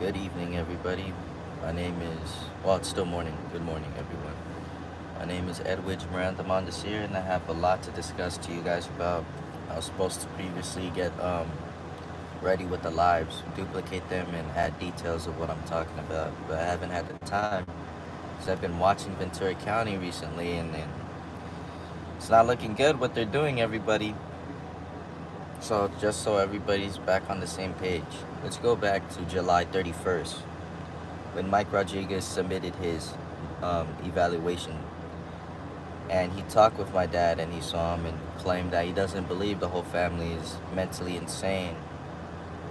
Good evening, everybody. My name is, well, it's still morning. Good morning, everyone. My name is Edwidge Miranda Mondesir, and I have a lot to discuss to you guys about. I was supposed to previously get ready with the lives, duplicate them, and add details of what I'm talking about, but I haven't had the time because I've been watching Ventura County recently, and it's not looking good what they're doing, everybody. So, just so everybody's back on the same page, let's go back to July 31st when Mike Rodriguez submitted his evaluation. And he talked with my dad and he saw him and claimed that he doesn't believe the whole family is mentally insane,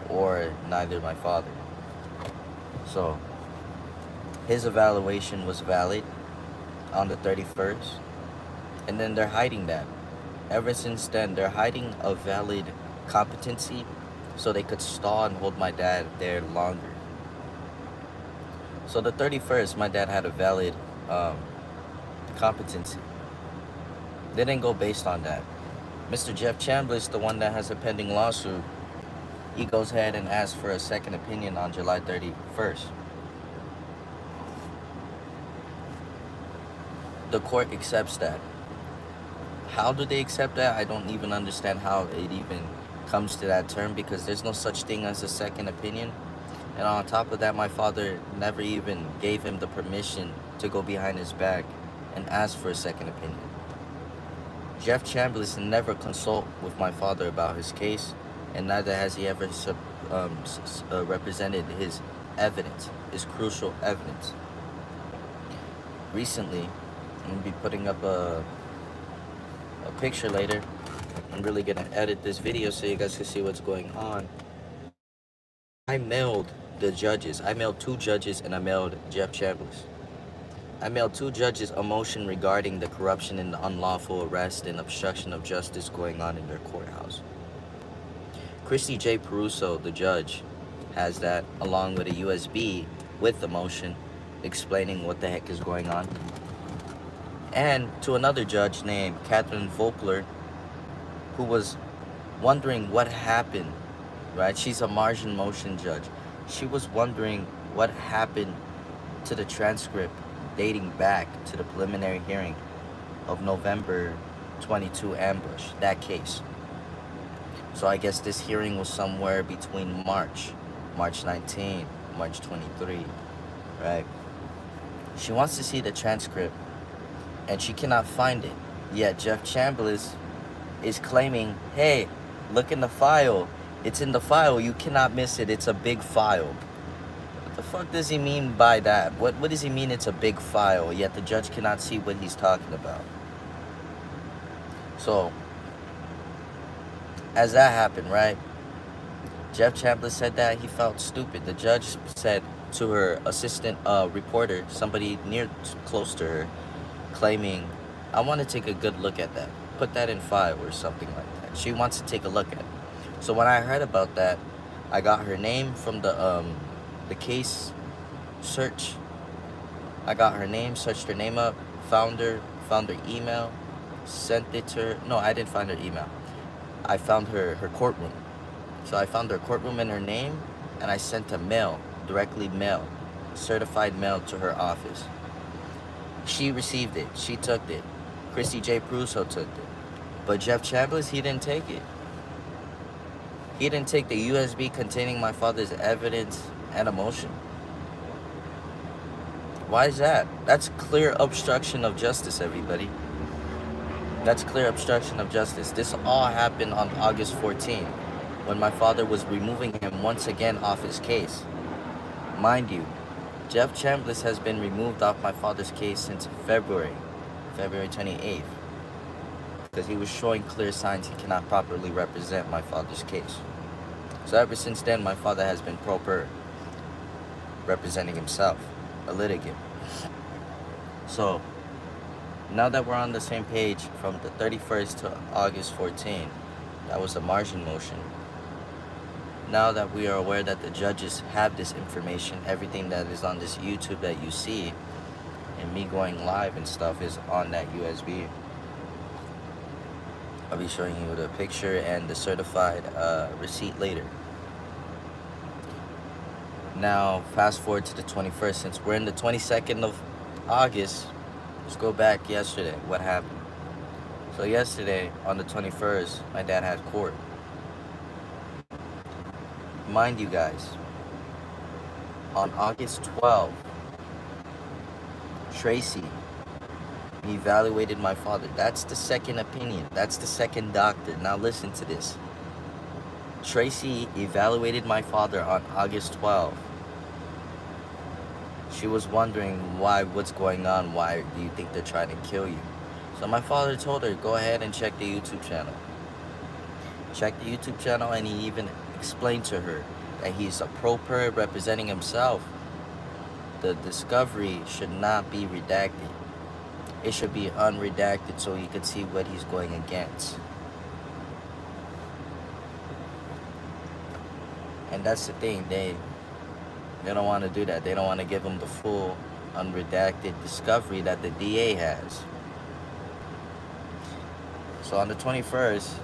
or neither my father. So, his evaluation was valid on the 31st, and then they're hiding that. Ever since then, they're hiding a valid competency so they could stall and hold my dad there longer. So the 31st, my dad had a valid competency. They didn't go based on that. Mr. Jeff Chambliss, the one that has a pending lawsuit, he goes ahead and asks for a second opinion on July 31st. The court accepts that. How do they accept that? I don't even understand how it even comes to that term, because there's no such thing as a second opinion. And on top of that, my father never even gave him the permission to go behind his back and ask for a second opinion. Jeff Chambliss never consult with my father about his case, and neither has he ever represented his evidence, his crucial evidence. Recently, I'm going to be putting up a picture later. I'm really going to edit this video so you guys can see what's going on. I mailed the judges. I mailed 2 judges and I mailed Jeff Chambliss. I mailed 2 judges a motion regarding the corruption and the unlawful arrest and obstruction of justice going on in their courthouse. Christy J. Peruso, the judge, has that along with a USB with the motion explaining what the heck is going on. And to another judge named Catherine Volkler, who was wondering what happened, right? She's a margin motion judge. She was wondering what happened to the transcript dating back to the preliminary hearing of November 22 ambush, that case. So I guess this hearing was somewhere between March 19, March 23, right? She wants to see the transcript and she cannot find it. Yet Jeff Chambliss is claiming, hey, look in the file. It's in the file. You cannot miss it. It's a big file. What the fuck does he mean by that? What does he mean it's a big file, yet the judge cannot see what he's talking about? So, as that happened, right? Jeff Chambliss said that he felt stupid. The judge said to her assistant reporter, somebody close to her, claiming, I want to take a good look at that. Put that in file or something like that. She wants to take a look at it. So when I heard about that, I got her name from the case search. I got her name, searched her name up, found her email, sent it to her. No, I didn't find her email. I found her courtroom. So I found her courtroom and her name, and I sent a mail, directly mail, certified mail to her office. She received it. She took it. Christy J. Peruso took it. But Jeff Chambliss, he didn't take it. He didn't take the USB containing my father's evidence and a motion. Why is that? That's clear obstruction of justice, everybody. That's clear obstruction of justice. This all happened on August 14th, when my father was removing him once again off his case. Mind you, Jeff Chambliss has been removed off my father's case since February 28th, because he was showing clear signs he cannot properly represent my father's case. So ever since then, my father has been pro per, representing himself, a litigant. So, now that we're on the same page from the 31st to August 14th, that was a margin motion. Now that we are aware that the judges have this information, everything that is on this YouTube that you see, and me going live and stuff is on that USB. I'll be showing you the picture and the certified receipt later. Now, fast forward to the 21st. Since we're in the 22nd of August, let's go back yesterday. What happened? So yesterday, on the 21st, my dad had court. Mind you guys, on August 12th, Tracy evaluated my father. That's the second opinion. That's the second doctor. Now listen to this. Tracy evaluated my father on August 12th. She was wondering what's going on, why do you think they're trying to kill you? So my father told her, go ahead and check the YouTube channel. Check the YouTube channel, and he even explained to her that he's a pro-per representing himself. The discovery should not be redacted. It should be unredacted so you can see what he's going against. And that's the thing, they don't want to do that. They don't want to give him the full unredacted discovery that the DA has. So on the 21st,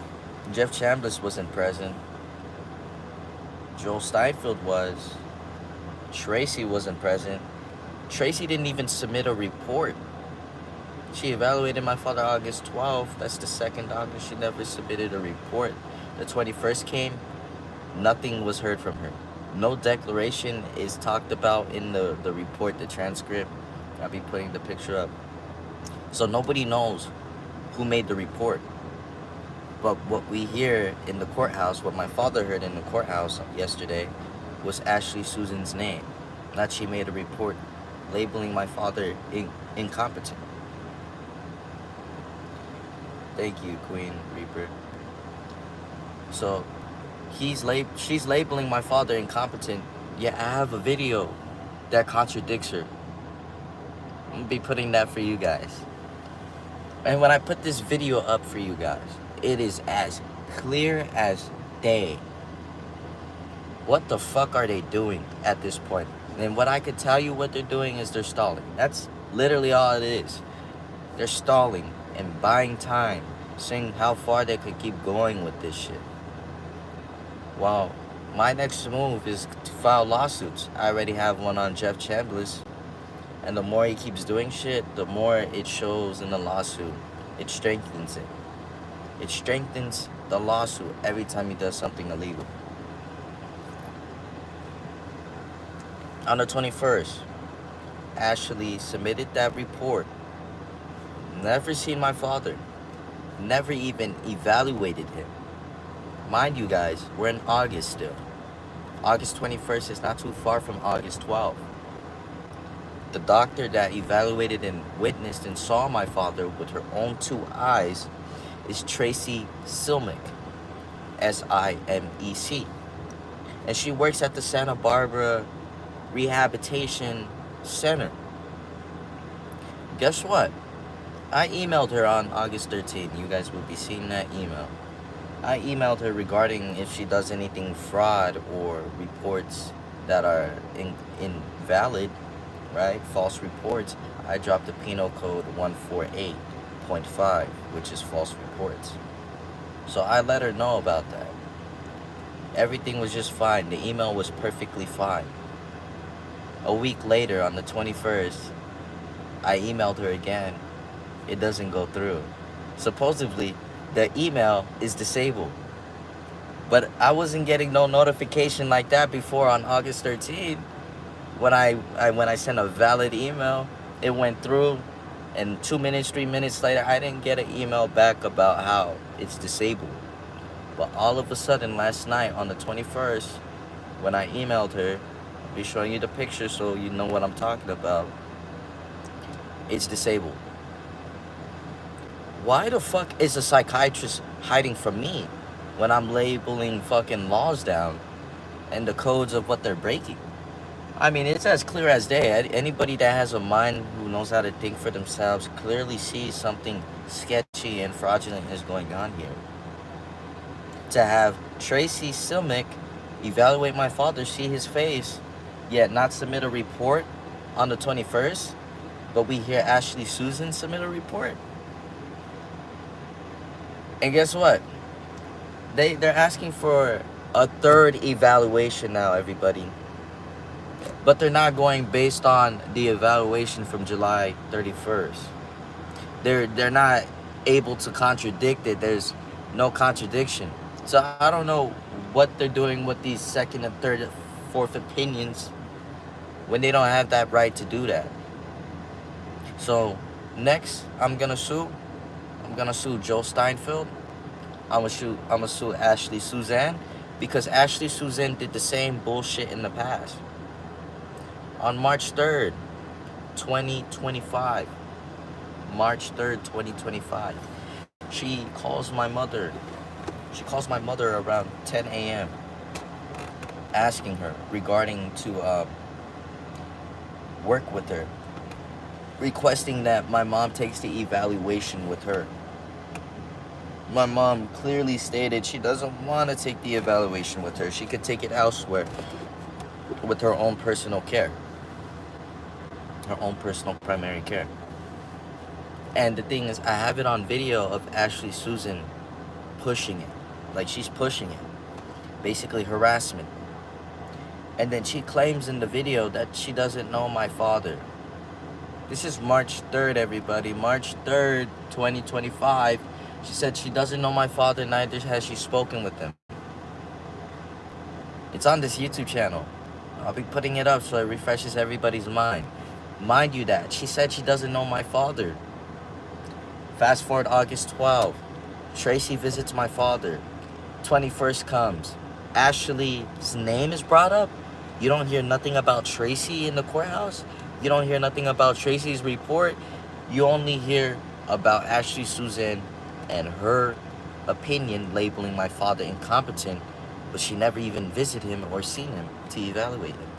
Jeff Chambliss wasn't present. Joel Steinfeld was. Tracy wasn't present. Tracy didn't even submit a report. She evaluated my father August 12th. That's the second doctor. She never submitted a report. The 21st came. Nothing was heard from her. No declaration is talked about in the report, the transcript. I'll be putting the picture up. So nobody knows who made the report. But what we hear in the courthouse, what my father heard in the courthouse yesterday, was Ashley Susan's name. That she made a report labeling my father incompetent. Thank you, Queen Reaper. So she's labeling my father incompetent, yet I have a video that contradicts her. I'm gonna be putting that for you guys. And when I put this video up for you guys, it is as clear as day. What the fuck are they doing at this point? And what I could tell you what they're doing is they're stalling. That's literally all it is. They're stalling and buying time, seeing how far they could keep going with this shit. Wow, my next move is to file lawsuits. I already have one on Jeff Chambliss. And the more he keeps doing shit, the more it shows in the lawsuit. It strengthens it. It strengthens the lawsuit every time he does something illegal. On the 21st, Ashley submitted that report. Never seen my father. Never even evaluated him. Mind you guys, we're in August still. August 21st is not too far from August 12th. The doctor that evaluated and witnessed and saw my father with her own two eyes is Tracy Silmick, S-I-M-E-C. And she works at the Santa Barbara Rehabilitation Center. Guess what? I emailed her on August 13th. You guys will be seeing that email. I emailed her regarding if she does anything fraud or reports that are invalid, right? False reports. I dropped the penal code 148.5, which is false reports. So I let her know about that. Everything was just fine. The email was perfectly fine. A week later, on the 21st, I emailed her again. It doesn't go through. Supposedly, the email is disabled. But I wasn't getting no notification like that before on August 13th. When I sent a valid email, it went through, and 2 minutes, 3 minutes later, I didn't get an email back about how it's disabled. But all of a sudden, last night on the 21st, when I emailed her, I'll be showing you the picture so you know what I'm talking about. It's disabled. Why the fuck is a psychiatrist hiding from me when I'm labeling fucking laws down and the codes of what they're breaking? I mean, it's as clear as day. Anybody that has a mind who knows how to think for themselves clearly sees something sketchy and fraudulent is going on here. To have Tracy Silmick evaluate my father, see his face, yet not submit a report on the 21st, but we hear Ashley Susan submit a report. And guess what? They're asking for a third evaluation now, everybody. But they're not going based on the evaluation from July 31st. They're not able to contradict it. There's no contradiction. So I don't know what they're doing with these second and third, fourth opinions when they don't have that right to do that. So next, I'm gonna sue. I'm gonna sue Joe Steinfeld. I'm gonna sue Ashley Suzanne because Ashley Suzanne did the same bullshit in the past. On March 3rd, 2025. March 3rd, 2025. She calls my mother. She calls my mother around 10 a.m. asking her regarding to work with her, requesting that my mom takes the evaluation with her. My mom clearly stated she doesn't want to take the evaluation with her. She could take it elsewhere with her own personal care, her own personal primary care. And the thing is, I have it on video of Ashley Susan pushing it. Like, she's pushing it. Basically harassment. And then she claims in the video that she doesn't know my father. This is March 3rd, everybody. March 3rd, 2025. She said she doesn't know my father, neither has she spoken with him. It's on this YouTube channel. I'll be putting it up so it refreshes everybody's mind. Mind you that. She said she doesn't know my father. Fast forward August 12th. Tracy visits my father. 21st comes. Ashley's name is brought up. You don't hear nothing about Tracy in the courthouse. You don't hear nothing about Tracy's report. You only hear about Ashley Suzanne and her opinion labeling my father incompetent, but she never even visited him or seen him to evaluate him.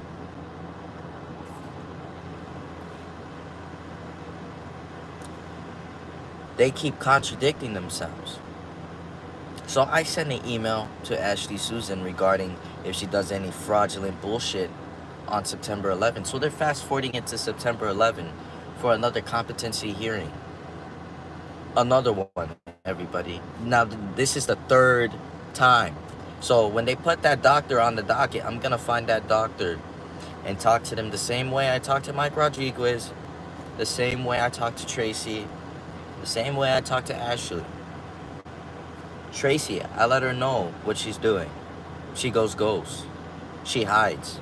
They keep contradicting themselves. So I sent an email to Ashley Susan regarding if she does any fraudulent bullshit on September 11th. So they're fast forwarding it to September 11th for another competency hearing. Another one, everybody. Now, this is the third time. So when they put that doctor on the docket, I'm going to find that doctor and talk to them the same way I talked to Mike Rodriguez, the same way I talked to Tracy, the same way I talked to Ashley. Tracy, I let her know what she's doing. She goes ghost. She hides.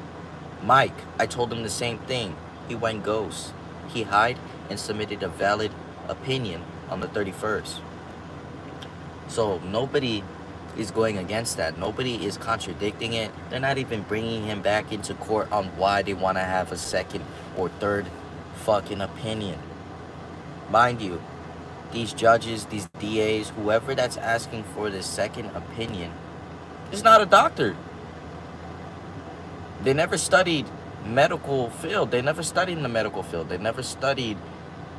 Mike, I told him the same thing. He went ghost. He hid and submitted a valid opinion on the 31st. So nobody is going against that. Nobody is contradicting it. They're not even bringing him back into court on why they want to have a second or third fucking opinion. Mind you, these judges, these DAs, whoever that's asking for this second opinion is not a doctor. They never studied medical field. They never studied in the medical field. They never studied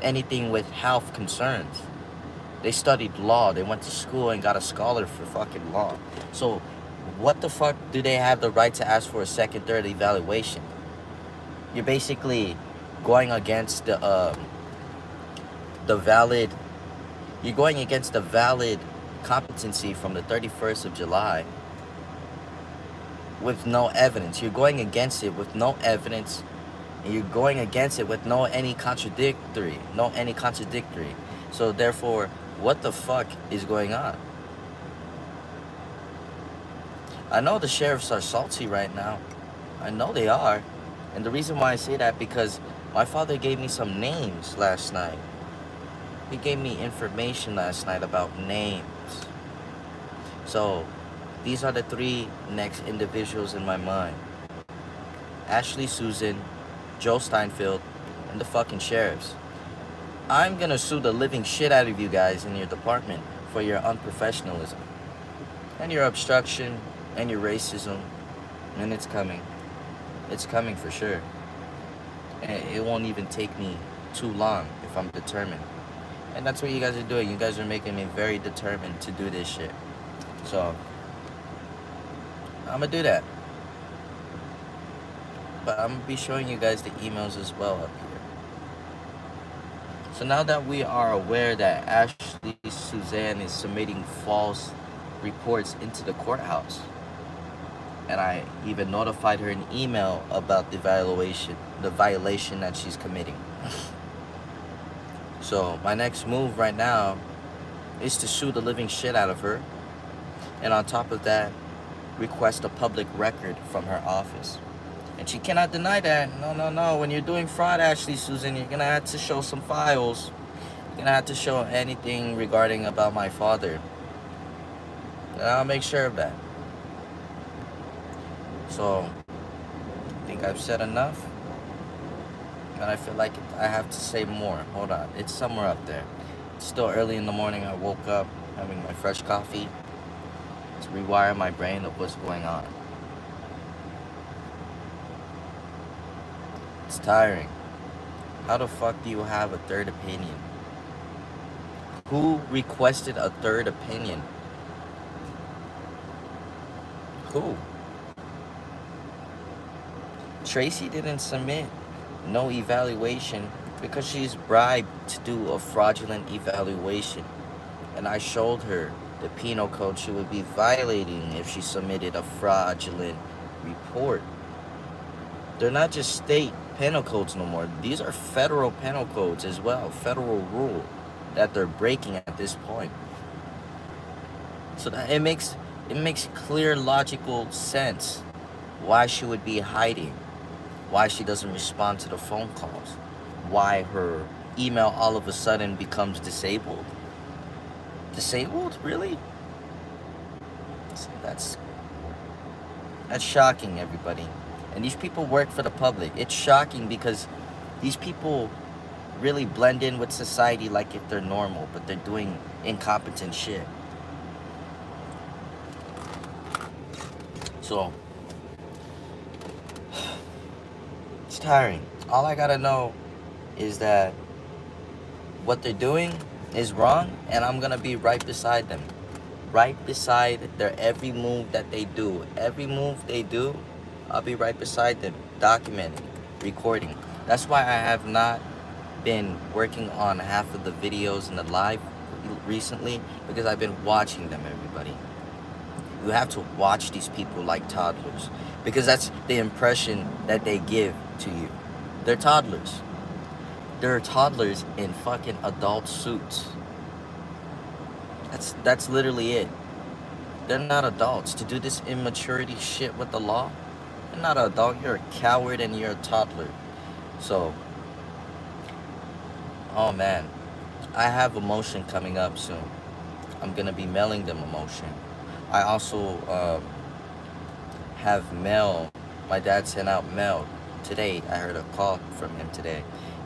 anything with health concerns. They studied law. They went to school and got a scholar for fucking law. So what the fuck do they have the right to ask for a second, third evaluation? You're basically going against the valid, you're going against the valid competency from the 31st of July with no evidence. You're going against it with no evidence, and you're going against it with no any contradictory. So therefore, what the fuck is going on? I know the sheriffs are salty right now. I know they are. And the reason why I say that, because my father gave me some names last night. He gave me information last night about names. So these are the three next individuals in my mind. Ashley Susan, Joe Steinfeld, and the fucking sheriffs. I'm gonna sue the living shit out of you guys in your department for your unprofessionalism and your obstruction and your racism. And it's coming. It's coming for sure. And it won't even take me too long if I'm determined. And that's what you guys are doing. You guys are making me very determined to do this shit. So I'm gonna do that. But I'm gonna be showing you guys the emails as well up here. So now that we are aware that Ashley Suzanne is submitting false reports into the courthouse, And I even notified her in email about the violation that she's committing. So my next move right now is to sue the living shit out of her, and on top of that, request a public record from her office. And she cannot deny that. No, no, no. When you're doing fraud, Ashley Susan, you're gonna have to show some files. You're gonna have to show anything regarding about my father. And I'll make sure of that. So, I think I've said enough. And I feel like I have to say more. Hold on. It's somewhere up there. It's still early in the morning. I woke up having my fresh coffee to rewire my brain of what's going on. It's tiring. How the fuck do you have a third opinion? Who requested a third opinion? Who? Tracy didn't submit no evaluation because she's bribed to do a fraudulent evaluation. And I showed her the penal code she would be violating if she submitted a fraudulent report. They're not just state penal codes no more. These are federal penal codes as well, federal rule that they're breaking at this point. So that it makes clear logical sense why she would be hiding, why she doesn't respond to the phone calls, why her email all of a sudden becomes disabled. Disabled? Really? That's shocking, everybody. And these people work for the public. It's shocking because these people really blend in with society like if they're normal, but they're doing incompetent shit. So, it's tiring. All I gotta know is that what they're doing is wrong, and I'm gonna be right beside them. Right beside their every move that they do. Every move they do, I'll be right beside them, documenting, recording. That's why I have not been working on half of the videos in the live recently, because I've been watching them, everybody. You have to watch these people like toddlers, because that's the impression that they give to you. They're toddlers. They're toddlers in fucking adult suits. That's literally it. They're not adults to do this immaturity shit with the law. You're not an adult. You're a coward and you're a toddler. So, oh man, I have a motion coming up soon. I'm gonna be mailing them a motion. I also have mail. My dad sent out mail today. I heard a call from him today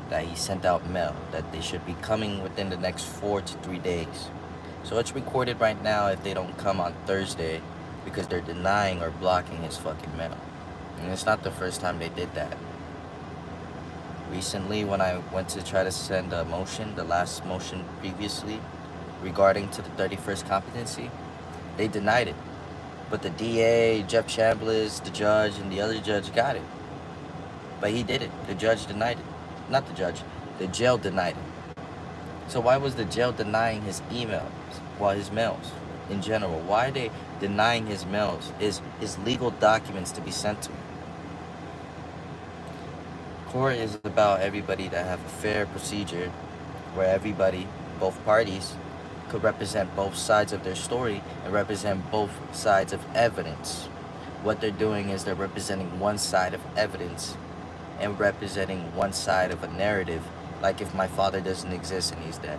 that he sent out mail that they should be coming within the next 4 to 3 days. So it's recorded right now if they don't come on Thursday, because they're denying or blocking his fucking mail. And it's not the first time they did that. Recently, when I went to try to send a motion, the last motion previously, regarding to the 31st competency, they denied it. But the DA, Jeff Chambliss, the judge, and the other judge got it. But he did it. The judge denied it. Not the judge. The jail denied it. So why was the jail denying his emails? Well, his mails in general. Why are they denying his mails, his legal documents to be sent to him? Court is about everybody to have a fair procedure where everybody, both parties, could represent both sides of their story and represent both sides of evidence. What they're doing is they're representing one side of evidence and representing one side of a narrative, like if my father doesn't exist and he's dead.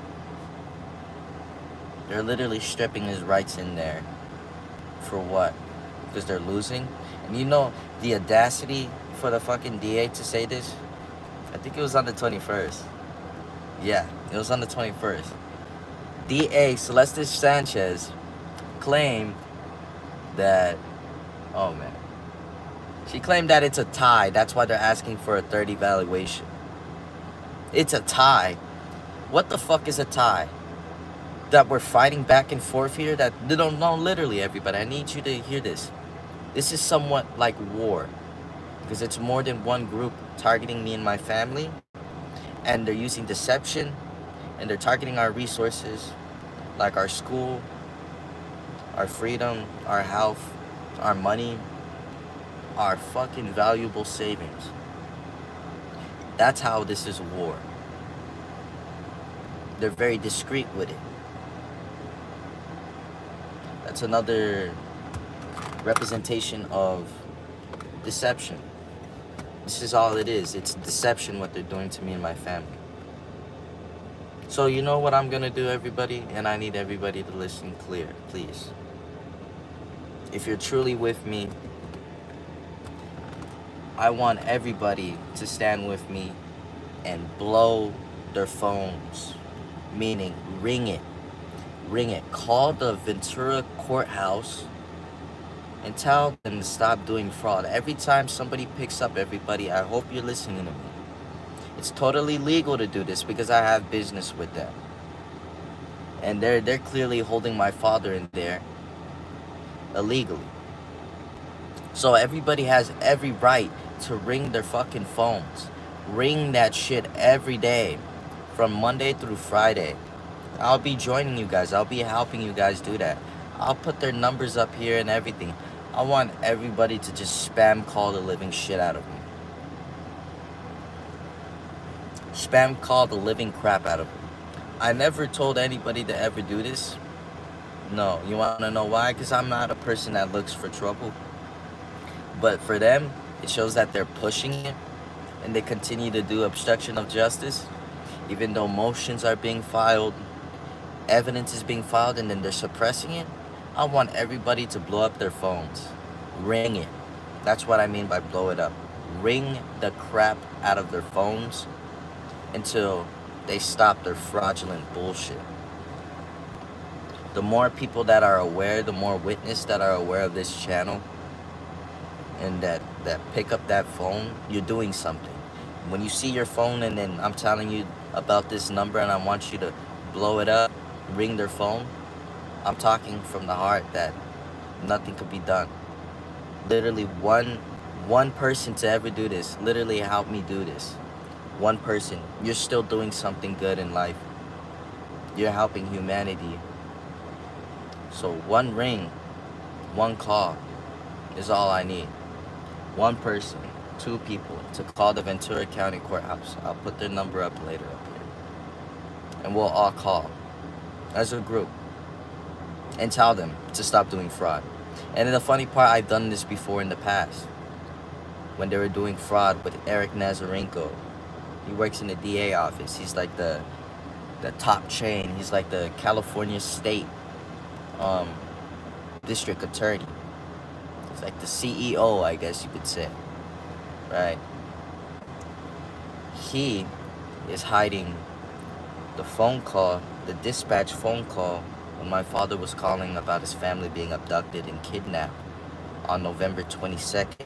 They're literally stripping his rights in there. For what? Because they're losing? And you know the audacity for the fucking DA to say this? I think it was on the 21st. Yeah, it was on the 21st. DA Celeste Sanchez claimed that, oh man, she claimed that it's a tie. That's why they're asking for a third evaluation. It's a tie. What the fuck is a tie? That we're fighting back and forth here? That they don't know, literally, everybody. I need you to hear this. This is somewhat like war, because it's more than one group targeting me and my family, and they're using deception, and they're targeting our resources, like our school, our freedom, our health, our money, our fucking valuable savings. That's how this is a war. They're very discreet with it. That's another representation of deception. This is all it is. It's deception what they're doing to me and my family. So you know what I'm gonna do, everybody? And I need everybody to listen clear, please. If you're truly with me, I want everybody to stand with me and blow their phones. Meaning, ring it. Ring it. Call the Ventura courthouse and tell them to stop doing fraud. Every time somebody picks up, everybody, I hope you're listening to me. It's totally legal to do this because I have business with them. And they're clearly holding my father in there illegally. So everybody has every right to ring their fucking phones. Ring that shit every day from Monday through Friday. I'll be joining you guys. I'll be helping you guys do that. I'll put their numbers up here and everything. I want everybody to just spam call the living shit out of me. Spam call the living crap out of me. I never told anybody to ever do this. No, you want to know why? Because I'm not a person that looks for trouble. But for them, it shows that they're pushing it. And they continue to do obstruction of justice. Even though motions are being filed, evidence is being filed, and then they're suppressing it. I want everybody to blow up their phones. Ring it. That's what I mean by blow it up. Ring the crap out of their phones until they stop their fraudulent bullshit. The more people that are aware, the more witnesses that are aware of this channel and that pick up that phone, you're doing something. When you see your phone and then I'm telling you about this number and I want you to blow it up, ring their phone, I'm talking from the heart that nothing could be done. Literally one person to ever do this, literally help me do this. One person. You're still doing something good in life. You're helping humanity. So one ring, one call is all I need. One person, two people to call the Ventura County Courthouse. I'll put their number up later up here. And we'll all call as a group and tell them to stop doing fraud. And then the funny part, I've done this before in the past when they were doing fraud with Eric Nazarenko. He works in the DA office. He's like the top chain. He's like the California State District Attorney. He's like the CEO, I guess you could say. Right? He is hiding the phone call, the dispatch phone call when my father was calling about his family being abducted and kidnapped on November 22nd,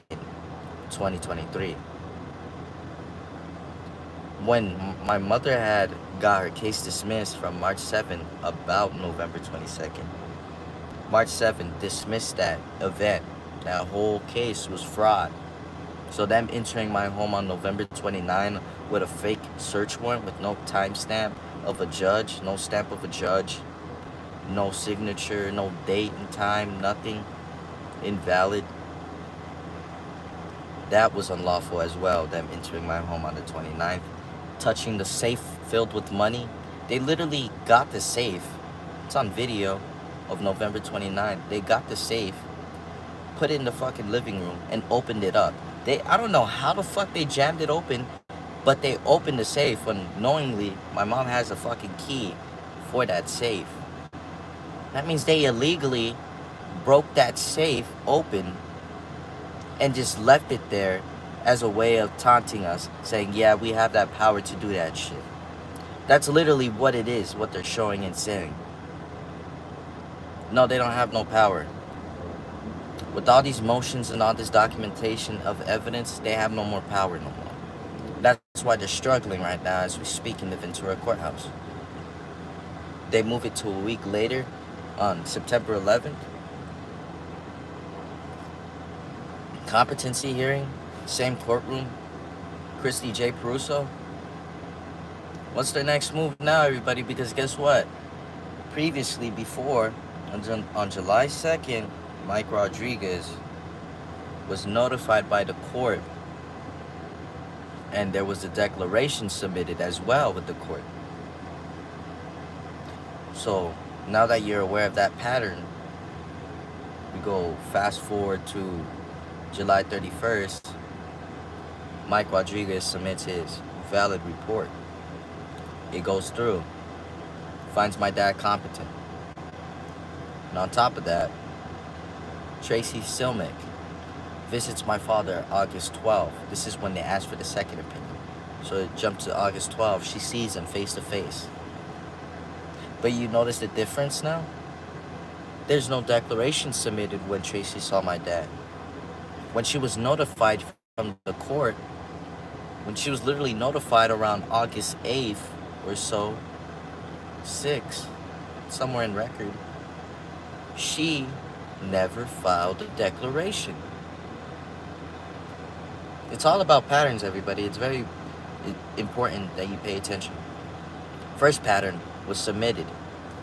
2023. When my mother had got her case dismissed from March 7th about November 22nd. March 7th dismissed that event. That whole case was fraud. So them entering my home on November 29th with a fake search warrant with no timestamp of a judge, no stamp of a judge, no signature, no date and time, nothing, invalid. That was unlawful as well, them entering my home on the 29th. Touching the safe filled with money. They literally got the safe. It's on video of November 29th. They got the safe, put it in the fucking living room, and opened it up. I don't know how the fuck they jammed it open, but they opened the safe when knowingly my mom has a fucking key for that safe. That means they illegally broke that safe open and just left it there as a way of taunting us, saying, yeah, we have that power to do that shit. That's literally what it is, what they're showing and saying. No, they don't have no power. With all these motions and all this documentation of evidence, they have no more power no more. That's why they're struggling right now as we speak in the Ventura courthouse. They move it to a week later on September 11th. Competency hearing, same courtroom, Christy J. Peruso. What's their next move now, everybody? Because guess what? Previously, before, on July 2nd, Mike Rodriguez was notified by the court, and there was a declaration submitted as well with the court. So now that you're aware of that pattern, we go fast forward to July 31st. Mike Rodriguez submits his valid report. It goes through, finds my dad competent. And on top of that, Tracy Silmick visits my father August 12th. This is when they asked for the second opinion. So it jumped to August 12th. She sees him face to face. But you notice the difference now? There's no declaration submitted when Tracy saw my dad. When she was notified from the court, when she was literally notified around August 8th or so, 6th, somewhere in record, she never filed a declaration. It's all about patterns, everybody. It's very important that you pay attention. First pattern was submitted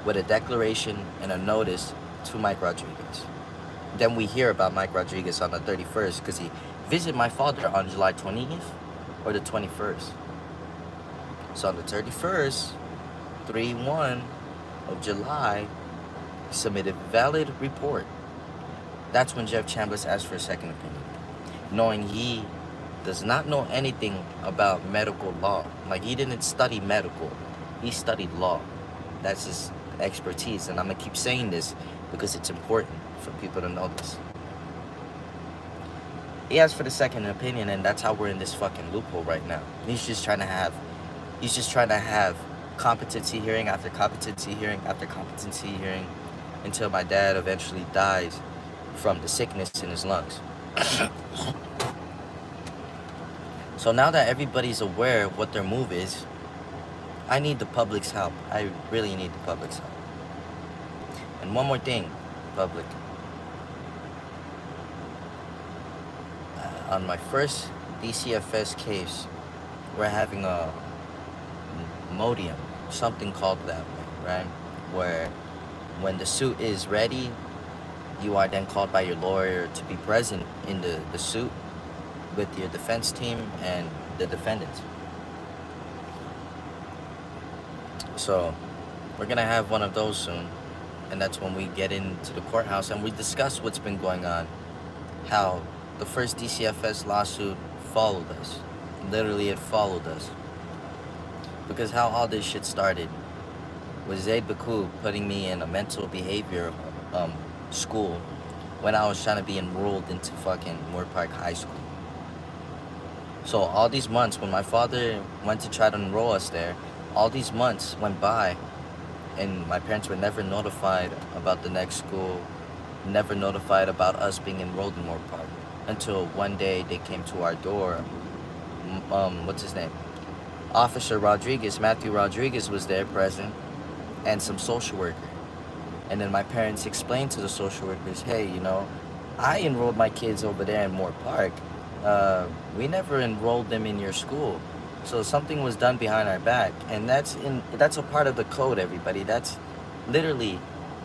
with a declaration and a notice to Mike Rodriguez. Then we hear about Mike Rodriguez on the 31st because he visited my father on July 20th or the 21st. So on the 31st, 3/1 of July, he submitted valid report. That's when Jeff Chambliss asked for a second opinion, knowing he does not know anything about medical law. Like, he didn't study medical, he studied law. That's his expertise, and I'm gonna keep saying this because it's important for people to know this. He asked for the second opinion, and that's how we're in this fucking loophole right now. He's just trying to have competency hearing after competency hearing after competency hearing until my dad eventually dies from the sickness in his lungs. So now that everybody's aware of what their move is, I need the public's help. I really need the public's help. And one more thing, public. On my first DCFS case, we're having a modium, something called that way, right? Where when the suit is ready, you are then called by your lawyer to be present in the suit with your defense team and the defendants. So we're gonna have one of those soon, and that's when we get into the courthouse and we discuss what's been going on, how the first DCFS lawsuit followed us. Literally, it followed us. Because how all this shit started was Zaid Baku putting me in a mental behavior school when I was trying to be enrolled into fucking Moore Park High School. So all these months, when my father went to try to enroll us there, all these months went by, and my parents were never notified about the next school, never notified about us being enrolled in Moore Park, until one day they came to our door. What's his name? Officer Rodriguez, Matthew Rodriguez, was there present, and some social worker. And then my parents explained to the social workers, hey, you know, I enrolled my kids over there in Moore Park. We never enrolled them in your school. So something was done behind our back. And that's a part of the code, everybody. That's literally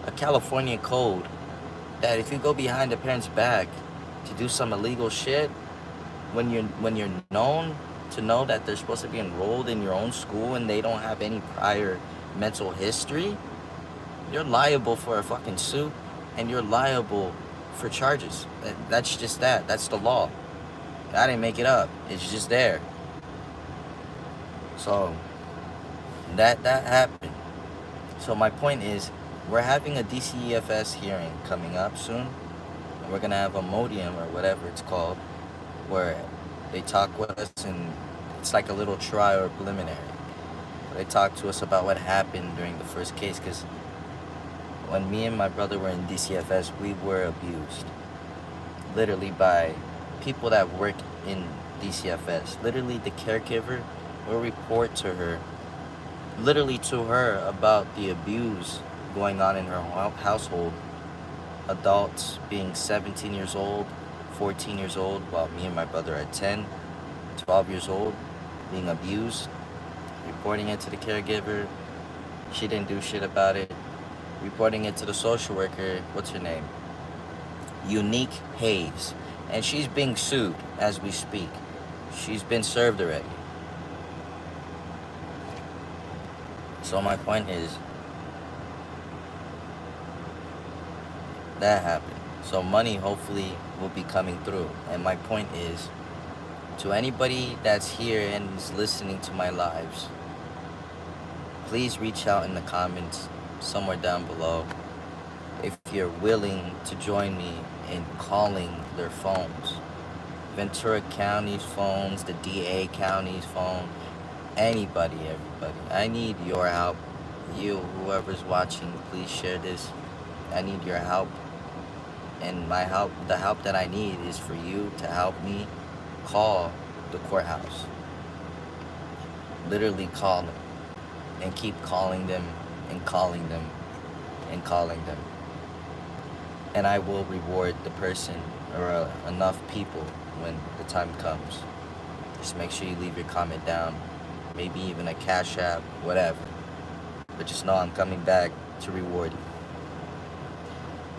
a California code that if you go behind a parent's back to do some illegal shit, when you're known to know that they're supposed to be enrolled in your own school and they don't have any prior mental history, you're liable for a fucking suit, and you're liable for charges. That's just that. That's the law. I didn't make it up. It's just there. So that happened. So my point is, we're having a DCEFS hearing coming up soon. And we're gonna have a modium or whatever it's called, where they talk with us, and it's like a little trial or preliminary. They talk to us about what happened during the first case, because when me and my brother were in DCFS, we were abused. Literally by people that work in DCFS. Literally the caregiver will report to her, literally to her, about the abuse going on in her household. Adults being 17 years old, 14 years old, while me and my brother are 10, 12 years old, being abused, reporting it to the caregiver. She didn't do shit about it. Reporting it to the social worker, what's her name? Unique Hayes. And she's being sued as we speak. She's been served already. So my point is, that happened. So money hopefully will be coming through. And my point is, to anybody that's here and is listening to my lives, please reach out in the comments somewhere down below if you're willing to join me in calling their phones. Ventura County's phones, the DA County's phone, anybody, everybody. I need your help. You, whoever's watching, please share this. I need your help. And my help, the help that I need is for you to help me call the courthouse. Literally call them. And keep calling them and calling them and calling them. And I will reward the person or enough people when the time comes. Just make sure you leave your comment down. Maybe even a Cash App, whatever. But just know I'm coming back to reward you.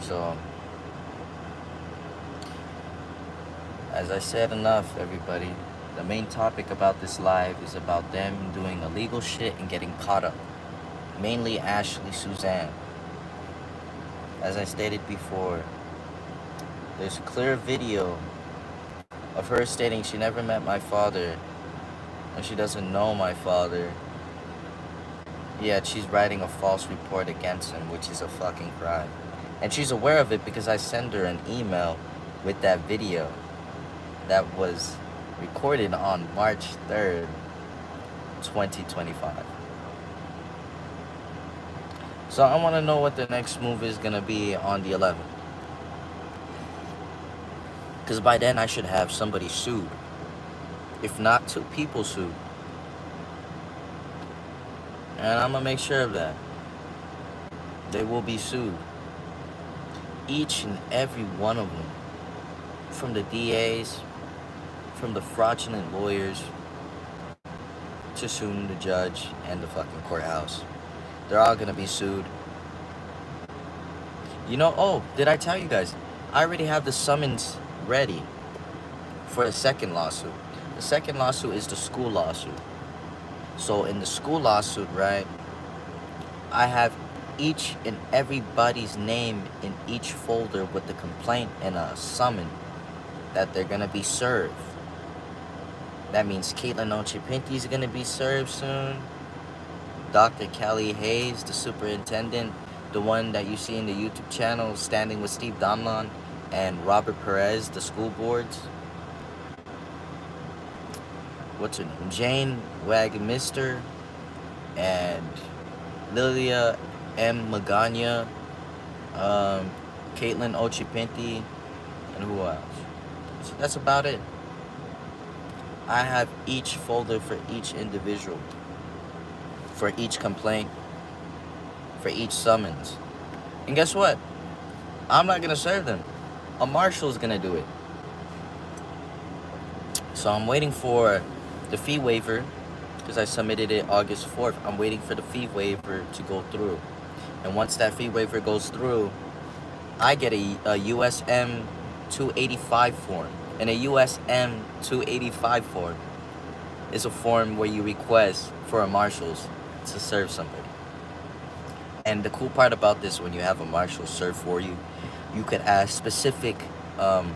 So, as I said, enough, everybody. The main topic about this live is about them doing illegal shit and getting caught up. Mainly Ashley Suzanne. As I stated before, there's a clear video of her stating she never met my father and she doesn't know my father. Yet she's writing a false report against him, which is a fucking crime. And she's aware of it because I sent her an email with that video that was recorded on March 3rd, 2025. So I want to know what the next move is going to be on the 11th. Because by then I should have somebody sued. If not 2 people sued. And I'm going to make sure of that. They will be sued. Each and every one of them. From the DAs, from the fraudulent lawyers, to suing the judge and the fucking courthouse. They're all gonna be sued. You know, oh, did I tell you guys? I already have the summons ready for the second lawsuit. The second lawsuit is the school lawsuit. So in the school lawsuit, right, I have each and everybody's name in each folder with the complaint and a summon that they're gonna be served. That means Caitlin Ochipinti is gonna be served soon. Dr. Kelly Hayes, the superintendent, the one that you see in the YouTube channel, standing with Steve Domlon, and Robert Perez, the school boards. What's her name? Jane Wagmister and Lilia M. Magana, Caitlin Ochipinti, and who else? So that's about it. I have each folder for each individual, for each complaint, for each summons. And guess what? I'm not going to serve them. A marshal's going to do it. So I'm waiting for the fee waiver, because I submitted it August 4th. I'm waiting for the fee waiver to go through. And once that fee waiver goes through, I get a USM 285 form. And a USM 285 form is a form where you request for a marshal's to serve somebody. And the cool part about this, when you have a marshal serve for you, you could ask specific, what's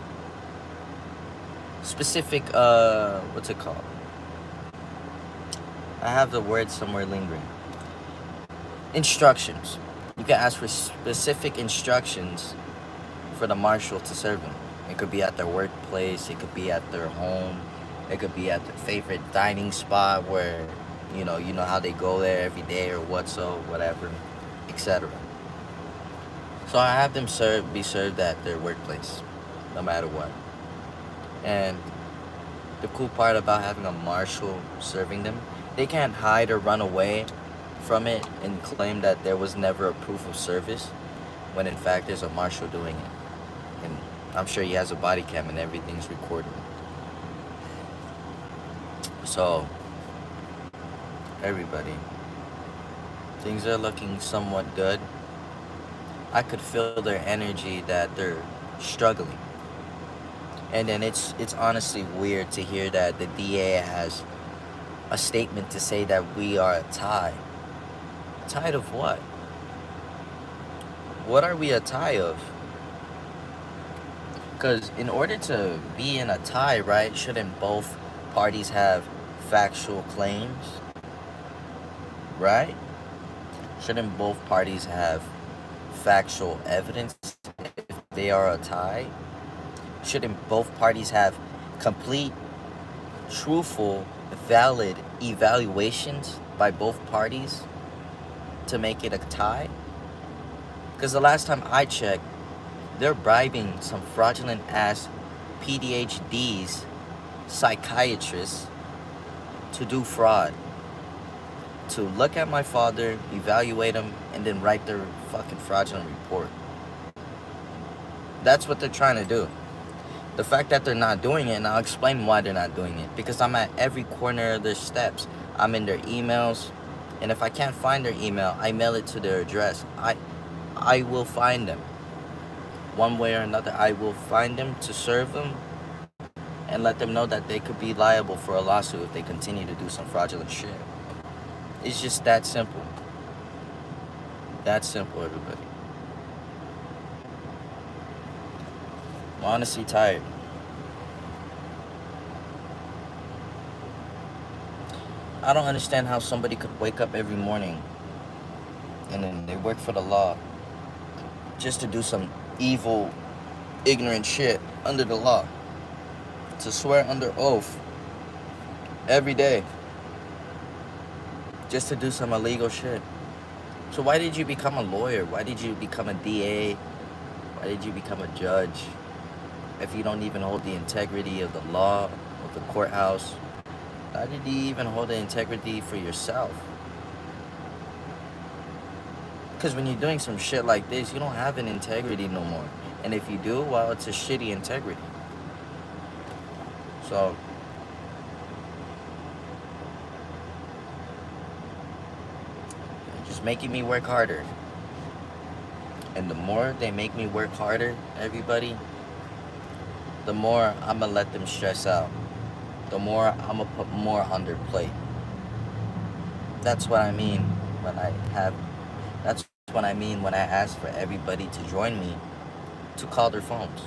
it called? I have the word somewhere lingering. Instructions. You can ask for specific instructions for the marshal to serve them. It could be at their workplace, it could be at their home, it could be at their favorite dining spot where, you know how they go there every day or whatever, etc. So I have them be served at their workplace, no matter what. And the cool part about having a marshal serving them, they can't hide or run away from it and claim that there was never a proof of service, when in fact there's a marshal doing it. And I'm sure he has a body cam and everything's recorded. So, everybody, things are looking somewhat good. I could feel their energy that they're struggling. And then it's honestly weird to hear that the DA has a statement to say that we are a tie. Tied of what? What are we a tie of? Because in order to be in a tie, right, shouldn't both parties have factual claims, right? Shouldn't both parties have factual evidence if they are a tie? Shouldn't both parties have complete, truthful, valid evaluations by both parties to make it a tie? Because the last time I checked, they're bribing some fraudulent ass PhDs, psychiatrists, to do fraud. To look at my father, evaluate him, and then write their fucking fraudulent report. That's what they're trying to do. The fact that they're not doing it, and I'll explain why they're not doing it. Because I'm at every corner of their steps. I'm in their emails, and if I can't find their email, I mail it to their address. I will find them. One way or another, I will find them to serve them and let them know that they could be liable for a lawsuit if they continue to do some fraudulent shit. It's just that simple. That simple, everybody. I'm honestly tired. I don't understand how somebody could wake up every morning and then they work for the law just to do some evil, ignorant shit under the law. To swear under oath every day just to do some illegal shit. So why did you become a lawyer? Why did you become a DA? Why did you become a judge if you don't even hold the integrity of the law, of the courthouse? How did you even hold the integrity for yourself? Because when you're doing some shit like this, you don't have an integrity no more. And if you do, well, it's a shitty integrity. So just making me work harder. And the more they make me work harder, everybody, the more I'm going to let them stress out. The more I'm going to put more on their plate. That's what I mean when that's what I mean when I ask for everybody to join me to call their phones.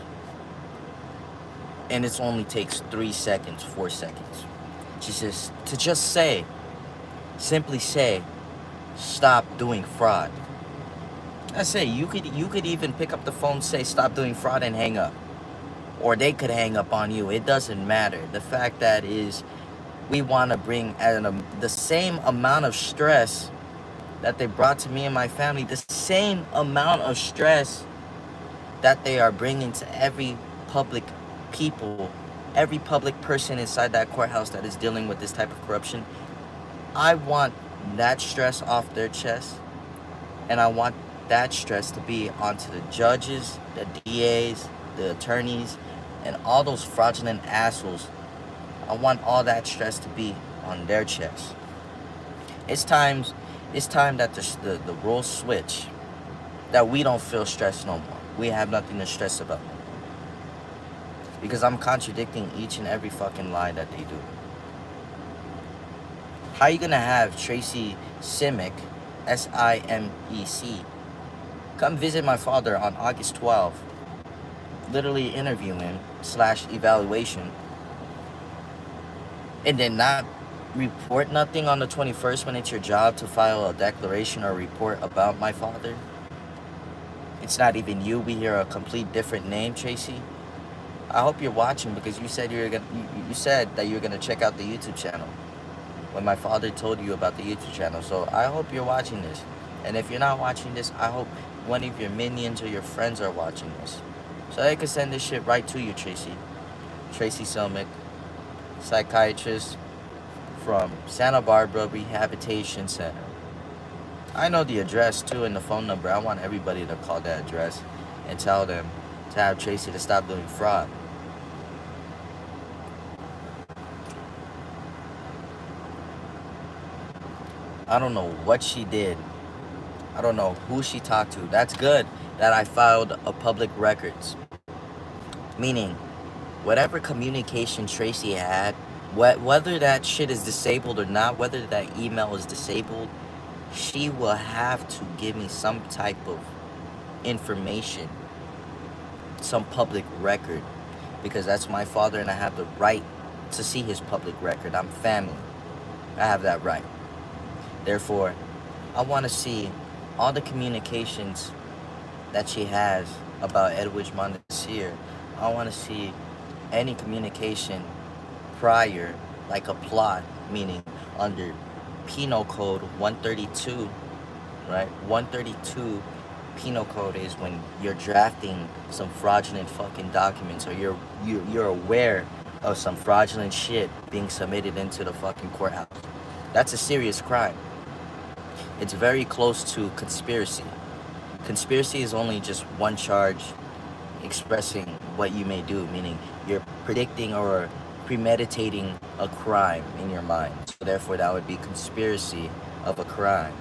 And it only takes 3 seconds, 4 seconds. To just say, simply say, stop doing fraud. I say, you could even pick up the phone, say, stop doing fraud, and hang up. Or they could hang up on you. It doesn't matter. The fact that is, we want to bring the same amount of stress that they brought to me and my family, the same amount of stress that they are bringing to every public people, every public person inside that courthouse that is dealing with this type of corruption. I want that stress off their chest, and I want that stress to be onto the judges, the DAs, the attorneys, and all those fraudulent assholes. I want all that stress to be on their chest. It's time that the roles switch, that we don't feel stressed no more. We have nothing to stress about. Because I'm contradicting each and every fucking lie that they do. How you gonna have Tracy Simec, SIMEC, come visit my father on August 12th, literally interview him / evaluation, and then not report nothing on the 21st when it's your job to file a declaration or report about my father? It's not even you. We hear a complete different name, Tracy. I hope you're watching, because you said you said that you're gonna check out the YouTube channel when my father told you about the YouTube channel. So I hope you're watching this. And if you're not watching this, I hope one of your minions or your friends are watching this, so they can send this shit right to you, Tracy. Tracy Selmick, psychiatrist from Santa Barbara Rehabilitation Center. I know the address too and the phone number. I want everybody to call that address and tell them to have Tracy to stop doing fraud. I don't know what she did. I don't know who she talked to. That's good that I filed a public records. Meaning, whatever communication Tracy had, whether that shit is disabled or not, whether that email is disabled, she will have to give me some type of information, some public record, because that's my father and I have the right to see his public record. I'm family. I have that right. Therefore, I want to see all the communications that she has about Edwidge Mondesir. I want to see any communication prior, like a plot, meaning under Penal Code 132, right? 132 Penal Code is when you're drafting some fraudulent fucking documents, or you're aware of some fraudulent shit being submitted into the fucking courthouse. That's a serious crime. It's very close to conspiracy. Conspiracy is only just one charge expressing what you may do, meaning you're predicting or premeditating a crime in your mind. So therefore, that would be conspiracy of a crime.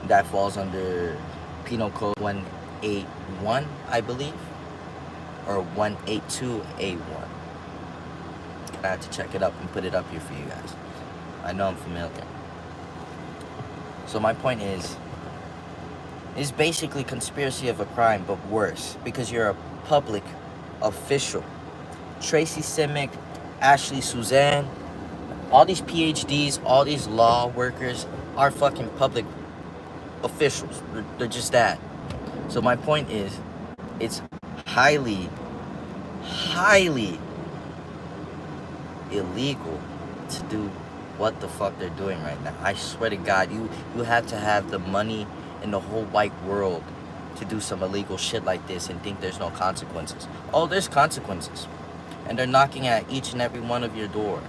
That falls under Penal Code 181, I believe, or 182A1. I had to check it up and put it up here for you guys. I know I'm familiar. So my point is, it's basically conspiracy of a crime, but worse, because you're a public official. Tracy Simic, Ashley Suzanne, all these PhDs, all these law workers are fucking public officials. They're just that. So my point is, it's highly illegal to do what the fuck they're doing right now. I swear to God, you have to have the money in the whole white world to do some illegal shit like this and think there's no consequences. Oh, there's consequences. And they're knocking at each and every one of your door.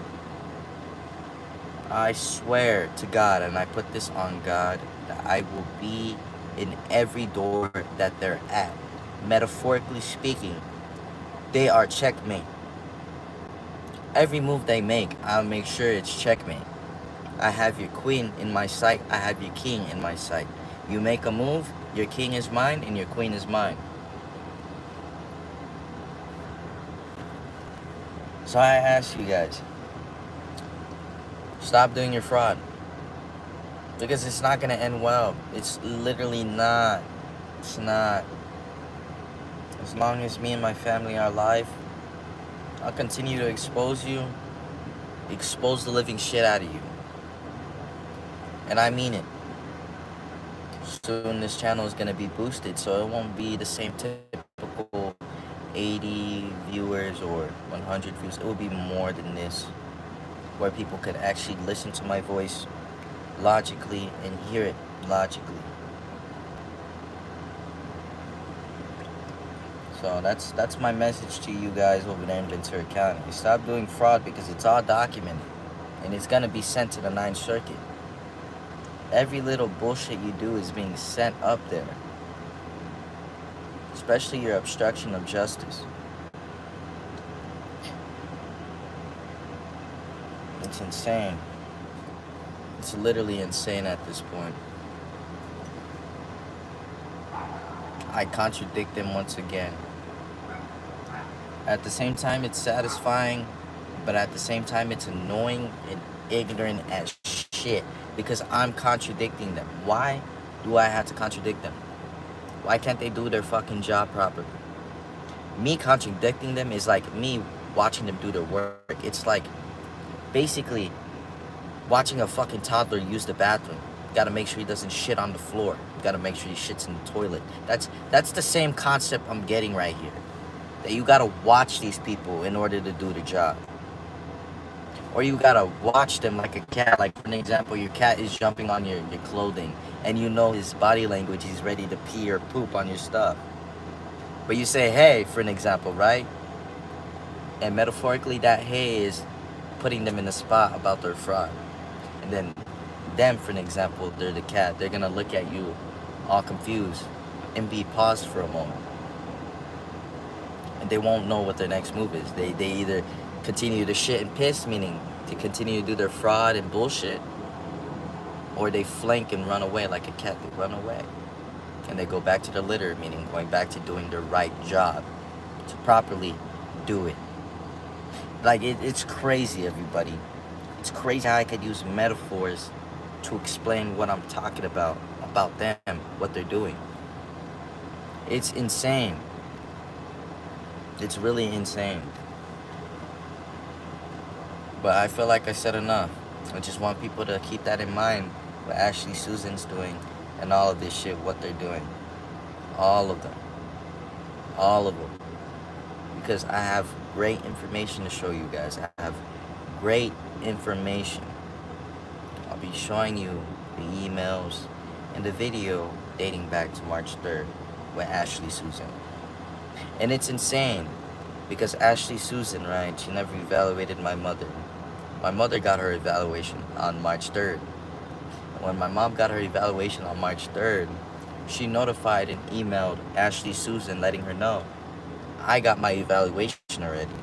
I swear to God, and I put this on God, that I will be in every door that they're at. Metaphorically speaking, they are checkmate. Every move they make, I'll make sure it's checkmate. I have your queen in my sight, I have your king in my sight. You make a move, your king is mine and your queen is mine. So I ask you guys, stop doing your fraud. Because it's not going to end well. It's literally not. It's not. As long as me and my family are alive, I'll continue to expose you. Expose the living shit out of you. And I mean it. Soon this channel is going to be boosted, so it won't be the same typical 80 viewers or 100 views. It will be more than this, where people could actually listen to my voice logically and hear it logically. So that's my message to you guys over there in Ventura County. Stop doing fraud, because it's all documented and it's gonna be sent to the 9th Circuit. Every little bullshit you do is being sent up there. Especially your obstruction of justice. It's insane. It's literally insane at this point. I contradict them once again. At the same time, it's satisfying, but at the same time, it's annoying and ignorant as shit, because I'm contradicting them. Why do I have to contradict them? Why can't they do their fucking job properly? Me contradicting them is like me watching them do their work. It's like basically watching a fucking toddler use the bathroom. You gotta make sure he doesn't shit on the floor. You gotta make sure he shits in the toilet. That's the same concept I'm getting right here. That you gotta watch these people in order to do the job. Or you gotta watch them like a cat. Like, for an example, your cat is jumping on your clothing, and you know his body language, he's ready to pee or poop on your stuff. But you say, hey, for an example, right? And metaphorically, that hey is putting them in the spot about their fraud. And then them, for an example, they're the cat. They're gonna look at you all confused and be paused for a moment. And they won't know what their next move is. They either continue to shit and piss, meaning to continue to do their fraud and bullshit, or they flank and run away like a cat. They run away. And they go back to their litter, meaning going back to doing their right job, to properly do it. Like, it's crazy, everybody. It's crazy how I could use metaphors to explain what I'm talking about them, what they're doing. It's insane. It's really insane. But I feel like I said enough. I just want people to keep that in mind, what Ashley Susan's doing and all of this shit, what they're doing. All of them. All of them. Because I have great information to show you guys. I have great information. I'll be showing you the emails and the video dating back to March 3rd with Ashley Susan. And it's insane because Ashley Susan, right, she never evaluated my mother. My mother got her evaluation on March 3rd. When my mom got her evaluation on March 3rd, she notified and emailed Ashley Susan letting her know, I got my evaluation already.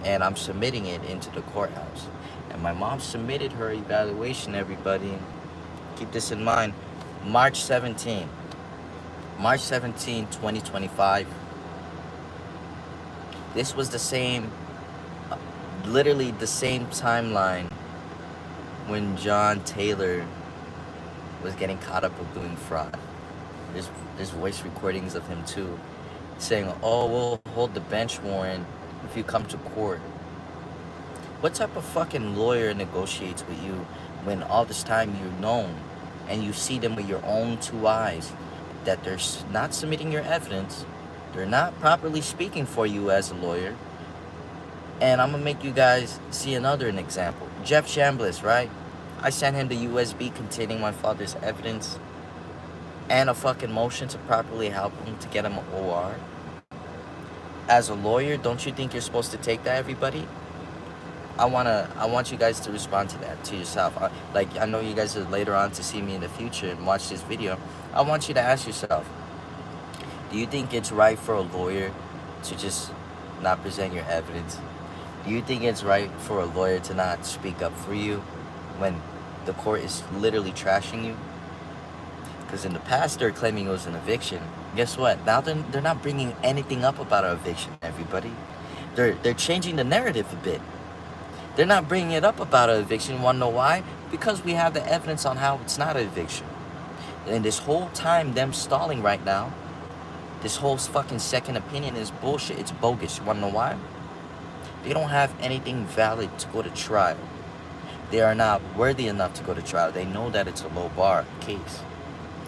And I'm submitting it into the courthouse. And my mom submitted her evaluation, everybody. Keep this in mind. March 17, 2025. This was the same, literally the same timeline when John Taylor was getting caught up with doing fraud. There's voice recordings of him too, saying, oh, we'll hold the bench warrant if you come to court. What type of fucking lawyer negotiates with you when all this time you've known and you see them with your own two eyes that they're not submitting your evidence, they're not properly speaking for you as a lawyer? And I'm gonna make you guys see another example. Jeff Chambliss, right? I sent him the USB containing my father's evidence and a fucking motion to properly help him to get him an OR. As a lawyer, don't you think you're supposed to take that, everybody? I want you guys to respond to that, to yourself. I know you guys are later on to see me in the future and watch this video. I want you to ask yourself, do you think it's right for a lawyer to just not present your evidence? Do you think it's right for a lawyer to not speak up for you when the court is literally trashing you? Because in the past, they're claiming it was an eviction. Guess what? Now they're not bringing anything up about an eviction, everybody. They're changing the narrative a bit. They're not bringing it up about an eviction. You want to know why? Because we have the evidence on how it's not an eviction. And this whole time, them stalling right now, this whole fucking second opinion is bullshit. It's bogus. You want to know why? They don't have anything valid to go to trial. They are not worthy enough to go to trial. They know that it's a low bar case.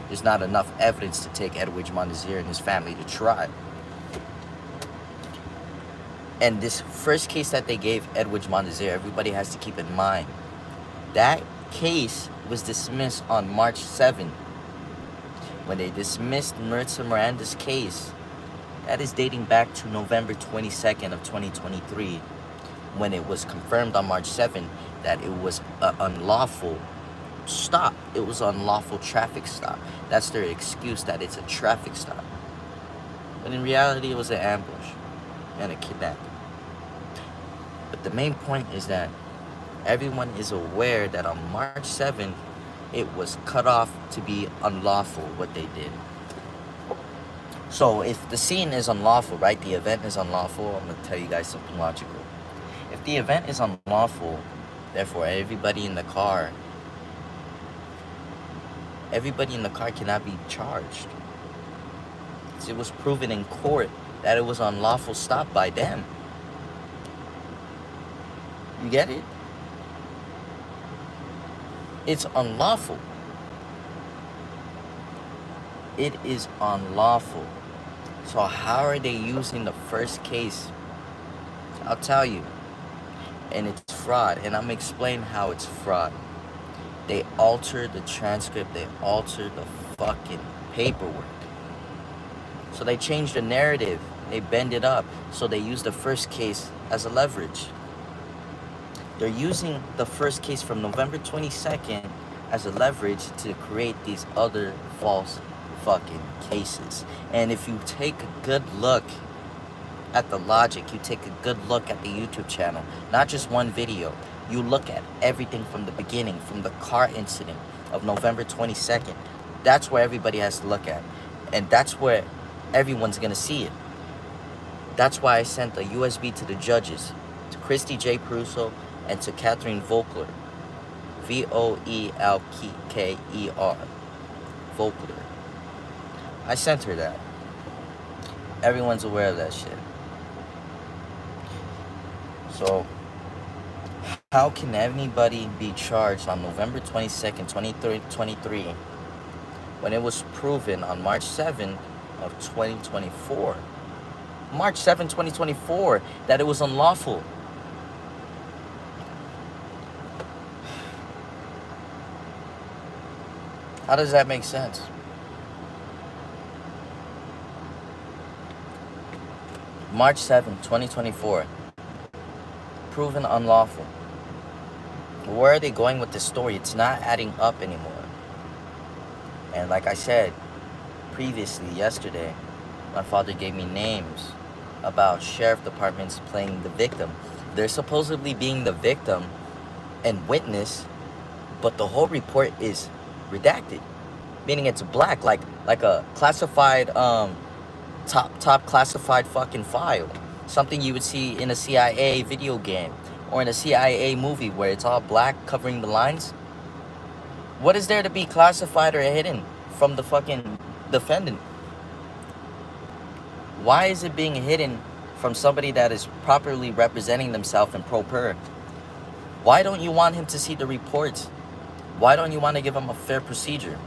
There's not enough evidence to take Edwidge Mondesir and his family to trial. And this first case that they gave Edwidge Mondesir, everybody has to keep in mind, that case was dismissed on March 7th. When they dismissed Maritza Miranda's case, that is dating back to November 22nd of 2023, when it was confirmed on March 7th that it was an unlawful stop. It was an unlawful traffic stop. That's their excuse, that it's a traffic stop. But in reality, it was an ambush and a kidnapping. But the main point is that everyone is aware that on March 7th, it was cut off to be unlawful what they did. So if the scene is unlawful, right, the event is unlawful, I'm going to tell you guys something logical. If the event is unlawful, therefore everybody in the car cannot be charged. It was proven in court that it was an unlawful stop by them. You get it? It's unlawful. It is unlawful. So how are they using the first case? I'll tell you. And it's fraud. And I'm explaining how it's fraud. They altered the transcript. They altered the fucking paperwork. So they changed the narrative. They bend it up. So they use the first case as a leverage. They're using the first case from November 22nd as a leverage to create these other false fucking cases. And if you take a good look at the logic, you take a good look at the YouTube channel, not just one video, you look at everything from the beginning, from the car incident of November 22nd. That's where everybody has to look at. And that's where everyone's gonna see it. That's why I sent a USB to the judges, to Christy J. Prusso and to Catherine Volkler. Voelker. Volkler. I sent her that. Everyone's aware of that shit. So, how can anybody be charged on November 22nd, 2023 when it was proven on March 7th of 2024? March 7, 2024, that it was unlawful. How does that make sense? March 7, 2024, proven unlawful. Where are they going with this story? It's not adding up anymore. And like I said previously, yesterday, my father gave me names about sheriff departments playing the victim. They're supposedly being the victim and witness, but the whole report is redacted, meaning it's black, like a classified top classified fucking file, something you would see in a CIA video game or in a CIA movie where it's all black covering the lines. What is there to be classified or hidden from the fucking defendant? Why is it being hidden from somebody that is properly representing themselves in pro per? Why don't you want him to see the reports? Why don't you want to give him a fair procedure?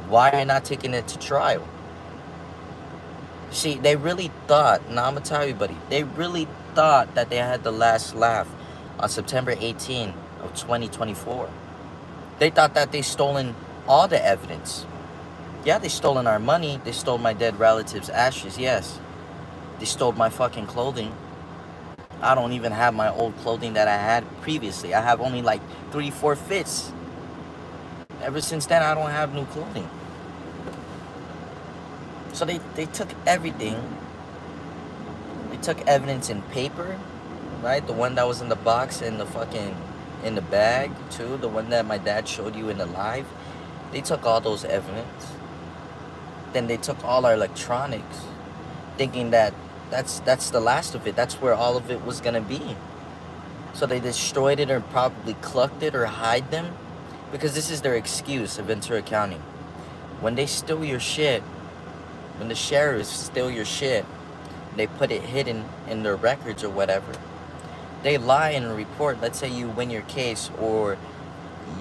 Why are you not taking it to trial? See, they really thought, now I'm going to tell everybody, they really thought that they had the last laugh on September 18 of 2024. They thought that they stolen all the evidence. Yeah, they stolen our money. They stole my dead relatives' ashes, yes. They stole my fucking clothing. I don't even have my old clothing that I had previously. I have only like 3-4 fits. Ever since then, I don't have new clothing. So they took everything. They took evidence in paper, right? The one that was in the box and the fucking in the bag too. The one that my dad showed you in the live. They took all those evidence. Then they took all our electronics, thinking that that's the last of it. That's where all of it was gonna be. So they destroyed it or probably clucked it or hide them, because this is their excuse of Ventura County. When they steal your shit, when the sheriffs steal your shit, they put it hidden in their records or whatever. They lie in a report. Let's say you win your case or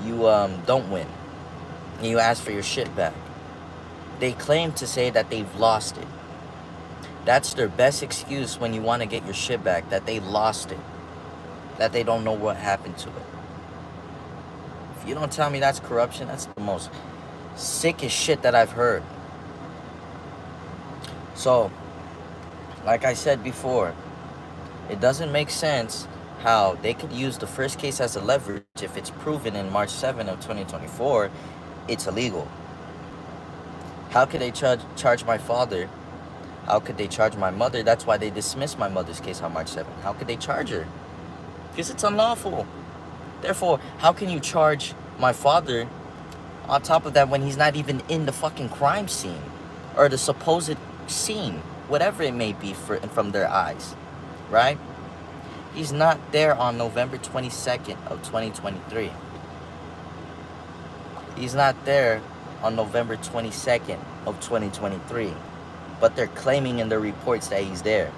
you don't win, and you ask for your shit back. They claim to say that they've lost it. That's their best excuse when you want to get your shit back, that they lost it, that they don't know what happened to it. If you don't tell me that's corruption, that's the most sickest shit that I've heard. So, like I said before, it doesn't make sense how they could use the first case as a leverage. If it's proven in March 7 of 2024, it's illegal. How could they charge my father? How could they charge my mother? That's why they dismissed my mother's case on March 7. How could they charge her? Because it's unlawful. Therefore, how can you charge my father on top of that when he's not even in the fucking crime scene or the supposed scene, whatever it may be from their eyes, right? He's not there on November 22nd of 2023. He's not there on November 22nd of 2023. But they're claiming in their reports that he's there.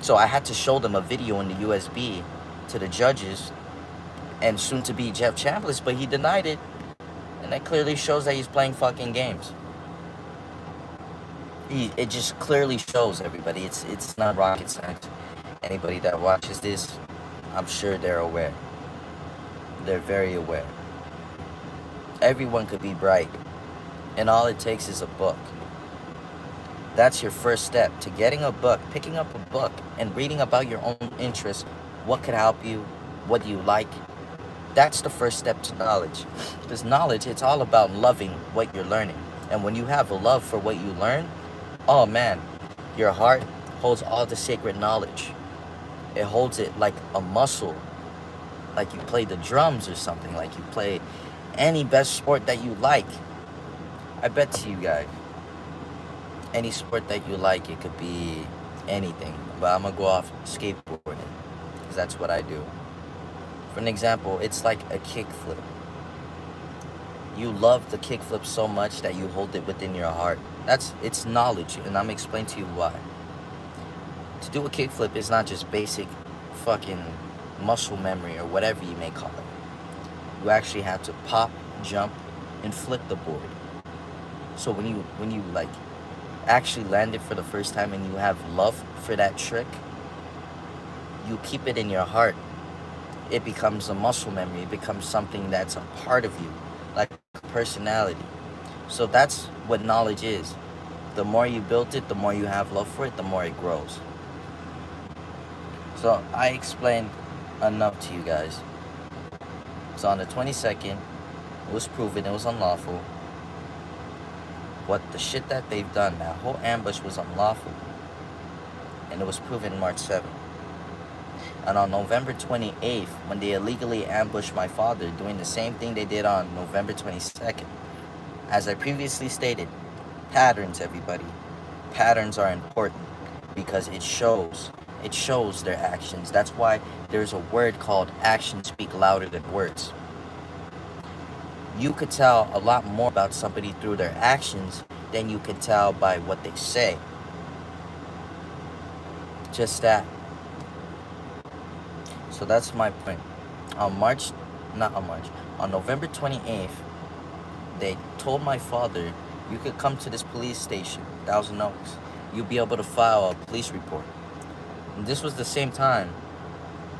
So I had to show them a video in the USB to the judges and soon to be Jeff Chambliss, but he denied it. And that clearly shows that he's playing fucking games. It just clearly shows everybody. It's not rocket science. Anybody that watches this, I'm sure they're aware. They're very aware. Everyone could be bright. And all it takes is a book. That's your first step to getting a book, picking up a book and reading about your own interests. What could help you? What do you like? That's the first step to knowledge. Because knowledge, it's all about loving what you're learning. And when you have a love for what you learn, oh man, your heart holds all the sacred knowledge. It holds it like a muscle, like you play the drums or something, like you play any best sport that you like. I bet to you guys, any sport that you like. It could be anything, but I'm gonna go off skateboarding because that's what I do. For an example, it's like a kickflip. You love the kickflip so much that you hold it within your heart. It's knowledge, and I'm gonna explain to you why. To do a kickflip is not just basic fucking muscle memory or whatever you may call it. You actually have to pop, jump, and flip the board. So when you like actually land it for the first time and you have love for that trick, you keep it in your heart. It becomes a muscle memory. It becomes something that's a part of you, like personality. So that's what knowledge is. The more you build it, the more you have love for it, the more it grows. So I explained enough to you guys. So on the 22nd, it was proven it was unlawful. What the shit that they've done, that whole ambush was unlawful. And it was proven March 7th. And on November 28th, when they illegally ambushed my father, doing the same thing they did on November 22nd. As I previously stated, patterns, everybody. Patterns are important because it shows their actions. That's why there's a word called actions speak louder than words. You could tell a lot more about somebody through their actions than you can tell by what they say. Just that. So that's my point. On November 28th, they told my father, you could come to this police station, Thousand Oaks. You'll be able to file a police report. And this was the same time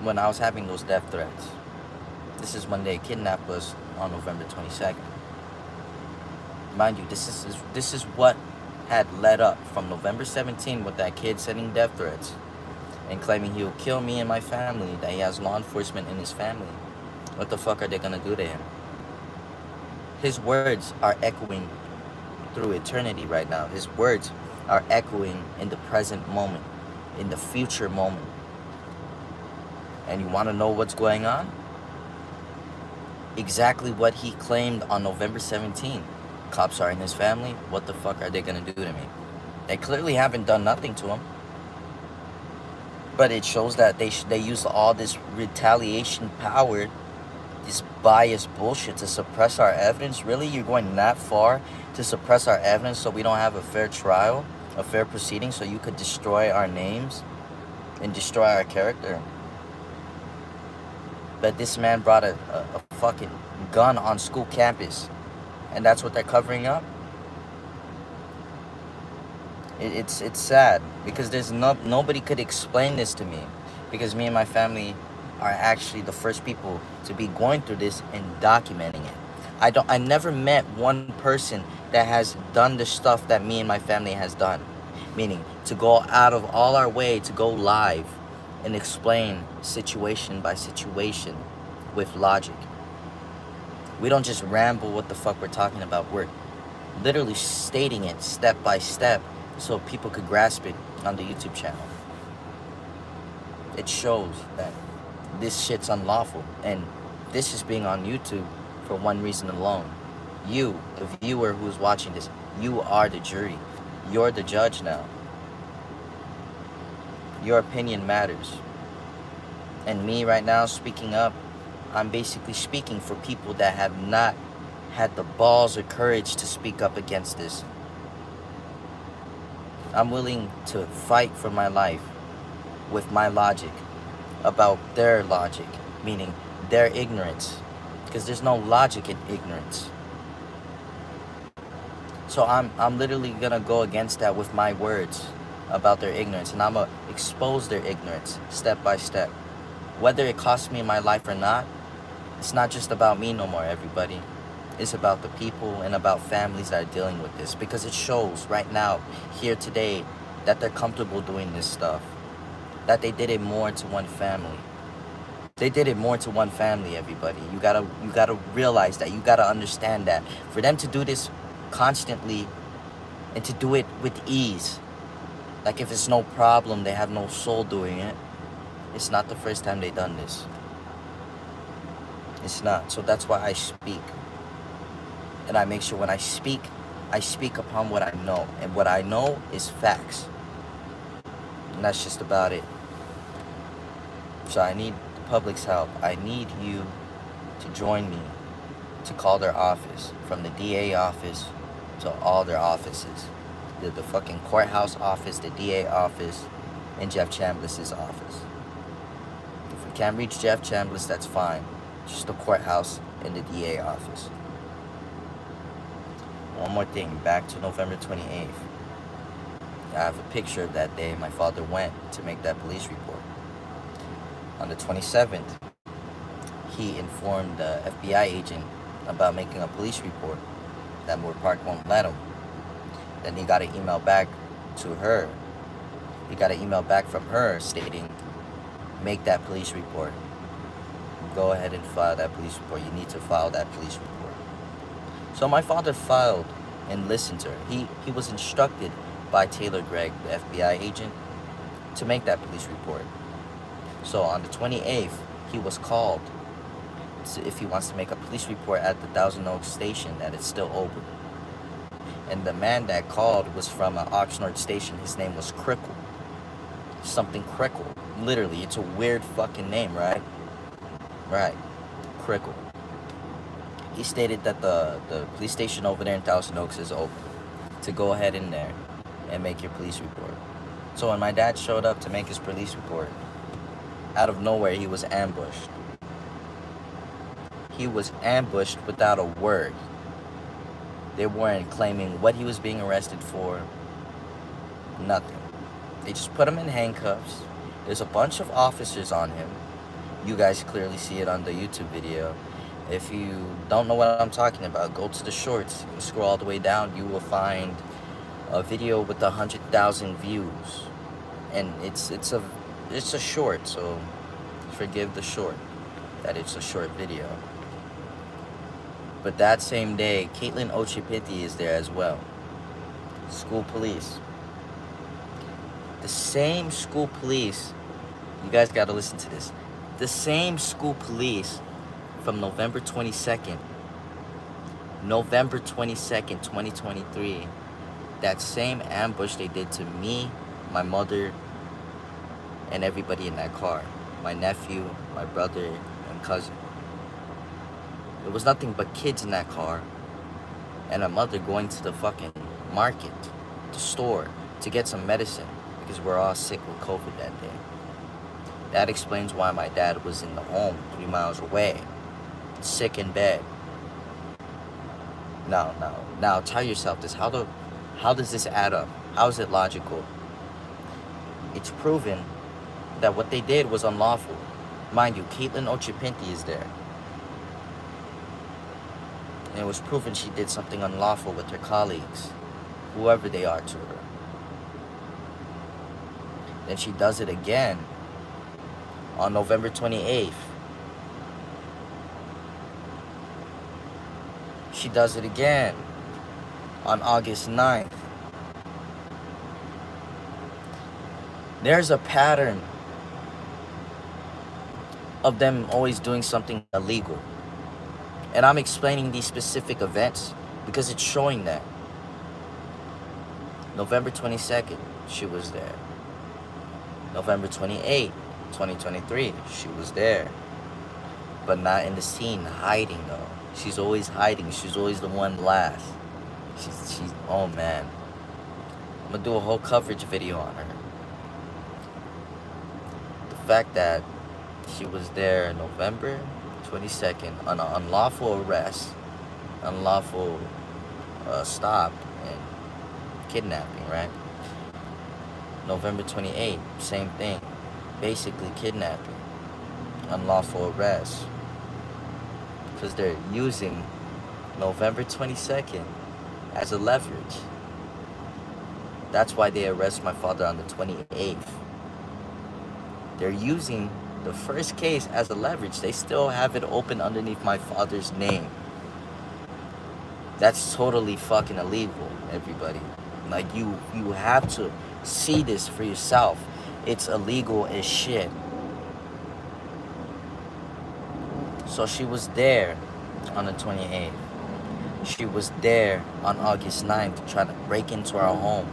when I was having those death threats. This is when they kidnapped us on November 22nd. Mind you, this is what had led up from November 17th with that kid sending death threats and claiming he will kill me and my family, that he has law enforcement in his family. What the fuck are they gonna do to him? His words are echoing through eternity right now. His words are echoing in the present moment, in the future moment. And you wanna know what's going on? Exactly what he claimed on November 17th. Cops are in his family. What the fuck are they gonna do to me? They clearly haven't done nothing to him. But it shows that they use all this retaliation power, this biased bullshit to suppress our evidence. Really? You're going that far to suppress our evidence so we don't have a fair trial, a fair proceeding, so you could destroy our names and destroy our character? But this man brought a fucking gun on school campus, and that's what they're covering up? It's sad because there's nobody could explain this to me, because me and my family are actually the first people to be going through this and documenting it. I never met one person that has done the stuff that me and my family has done, meaning to go out of all our way to go live and explain situation by situation with logic. We don't just ramble what the fuck we're talking about. We're literally stating it step by step so people could grasp it on the YouTube channel. It shows that this shit's unlawful, and this is being on YouTube for one reason alone. You, the viewer who's watching this, you are the jury. You're the judge now. Your opinion matters. And me right now speaking up, I'm basically speaking for people that have not had the balls or courage to speak up against this. I'm willing to fight for my life with my logic about their logic, meaning their ignorance, because there's no logic in ignorance. So I'm literally gonna go against that with my words about their ignorance, and I'm gonna expose their ignorance step by step. Whether it costs me my life or not, it's not just about me no more, everybody. It's about the people and about families that are dealing with this, because it shows right now, here today, that they're comfortable doing this stuff. That they did it more to one family. They did it more to one family, everybody. You gotta realize that. You gotta understand that. For them to do this constantly and to do it with ease, like if it's no problem, they have no soul doing it. It's not the first time they've done this. It's not. So that's why I speak. And I make sure when I speak, I speak upon what I know, and what I know is facts. And that's just about it. So I need the public's help. I need you to join me to call their office, from the DA office to all their offices. The fucking courthouse office, the DA office, and Jeff Chambliss's office. If we can't reach Jeff Chambliss, that's fine. Just the courthouse and the DA office. One more thing, back to November 28th. I have a picture of that day my father went to make that police report. On the 27th, he informed the FBI agent about making a police report that Moore Park won't let him. Then he got an email back to her. He got an email back from her stating, make that police report. Go ahead and file that police report. You need to file that police report. So my father filed and listened to her. He was instructed by Taylor Gregg, the FBI agent, to make that police report. So on the 28th, he was called if he wants to make a police report at the Thousand Oaks station, that it's still open. And the man that called was from Oxnard station. His name was Crickle. Something Crickle. Literally, it's a weird fucking name, right? Right. Crickle. He stated that the police station over there in Thousand Oaks is open. To go ahead in there and make your police report. So when my dad showed up to make his police report, out of nowhere he was ambushed. He was ambushed without a word. They weren't claiming what he was being arrested for. Nothing. They just put him in handcuffs. There's a bunch of officers on him. You guys clearly see it on the YouTube video. If you don't know what I'm talking about, go to the shorts. Scroll all the way down. You will find a video with 100,000 views. And it's a short, so forgive the short, that it's a short video. But that same day, Caitlin Ochipiti is there as well. School police. The same school police, you guys gotta listen to this. The same school police from November 22nd, 2023, that same ambush they did to me, my mother, and everybody in that car. My nephew, my brother, and cousin. There was nothing but kids in that car, and a mother going to the fucking market, the store, to get some medicine, because we're all sick with COVID that day. That explains why my dad was in the home 3 miles away, sick in bed. Now tell yourself this. How does this add up? How is it logical? It's proven that what they did was unlawful. Mind you, Caitlin Ochipinti is there. And it was proven she did something unlawful with her colleagues, whoever they are to her. Then she does it again on November 28th. She does it again on August 9th. There's a pattern of them always doing something illegal. And I'm explaining these specific events because it's showing that. November 22nd, she was there. November 28th, 2023, she was there. But not in the scene, hiding though. She's always hiding. She's always the one last. She's oh man. I'm gonna do a whole coverage video on her. The fact that she was there November 22nd on an unlawful arrest, unlawful stop, and kidnapping, right? November 28th, same thing. Basically kidnapping, unlawful arrest. Because they're using November 22nd as a leverage. That's why they arrest my father on the 28th. They're using the first case as a leverage. They still have it open underneath my father's name. That's totally fucking illegal, everybody. Like, you have to see this for yourself. It's illegal as shit. So she was there on the 28th. She was there on August 9th trying to break into our home.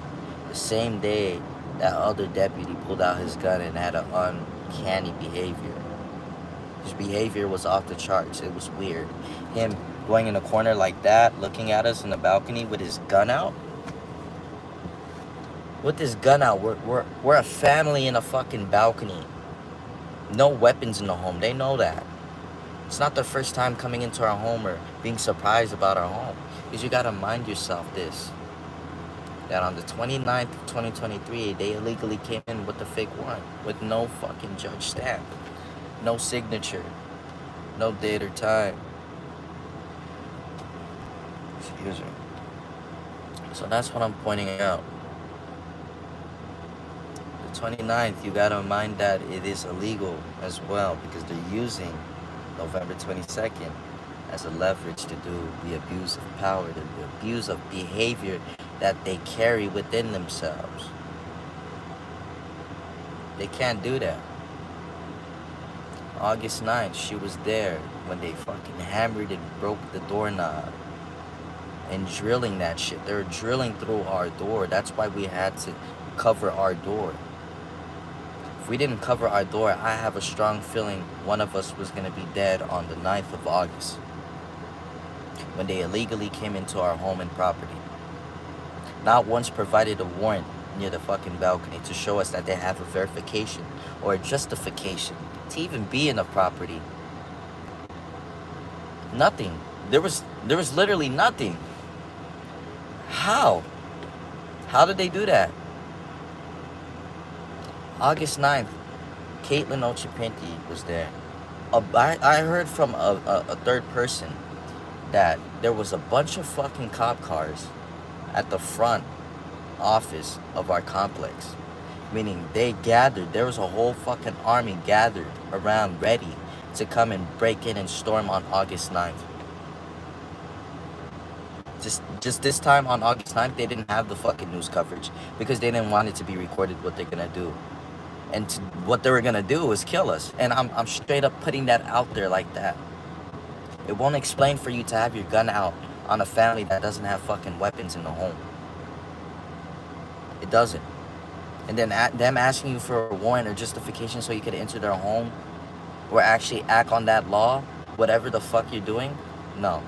The same day that other deputy pulled out his gun and had an uncanny behavior. His behavior was off the charts. It was weird. Him going in a corner like that, looking at us in the balcony with his gun out. With his gun out, we're a family in a fucking balcony. No weapons in the home. They know that. It's not their first time coming into our home or being surprised about our home. Because you gotta mind yourself this. That on the 29th of 2023, they illegally came in with the fake warrant. With no fucking judge stamp. No signature. No date or time. Excuse me. So that's what I'm pointing out. The 29th, you gotta mind that it is illegal as well. Because they're using November 22nd as a leverage to do the abuse of power, the abuse of behavior that they carry within themselves. They can't do that. August 9th, she was there when they fucking hammered and broke the doorknob and drilling that shit. They were drilling through our door. That's why we had to cover our door. If we didn't cover our door, I have a strong feeling one of us was gonna be dead on the 9th of August when they illegally came into our home and property. Not once provided a warrant near the fucking balcony to show us that they have a verification or a justification to even be in the property. Nothing. There was literally nothing. How? How did they do that? August 9th, Caitlin Ochipinti was there. I heard from a third person that there was a bunch of fucking cop cars at the front office of our complex. Meaning they gathered, there was a whole fucking army gathered around ready to come and break in and storm on August 9th. Just this time on August 9th, they didn't have the fucking news coverage because they didn't want it to be recorded what they're gonna do. And what they were gonna do was kill us. And I'm straight up putting that out there like that. It won't explain for you to have your gun out on a family that doesn't have fucking weapons in the home. It doesn't. And then them asking you for a warrant or justification so you could enter their home or actually act on that law, whatever the fuck you're doing, no.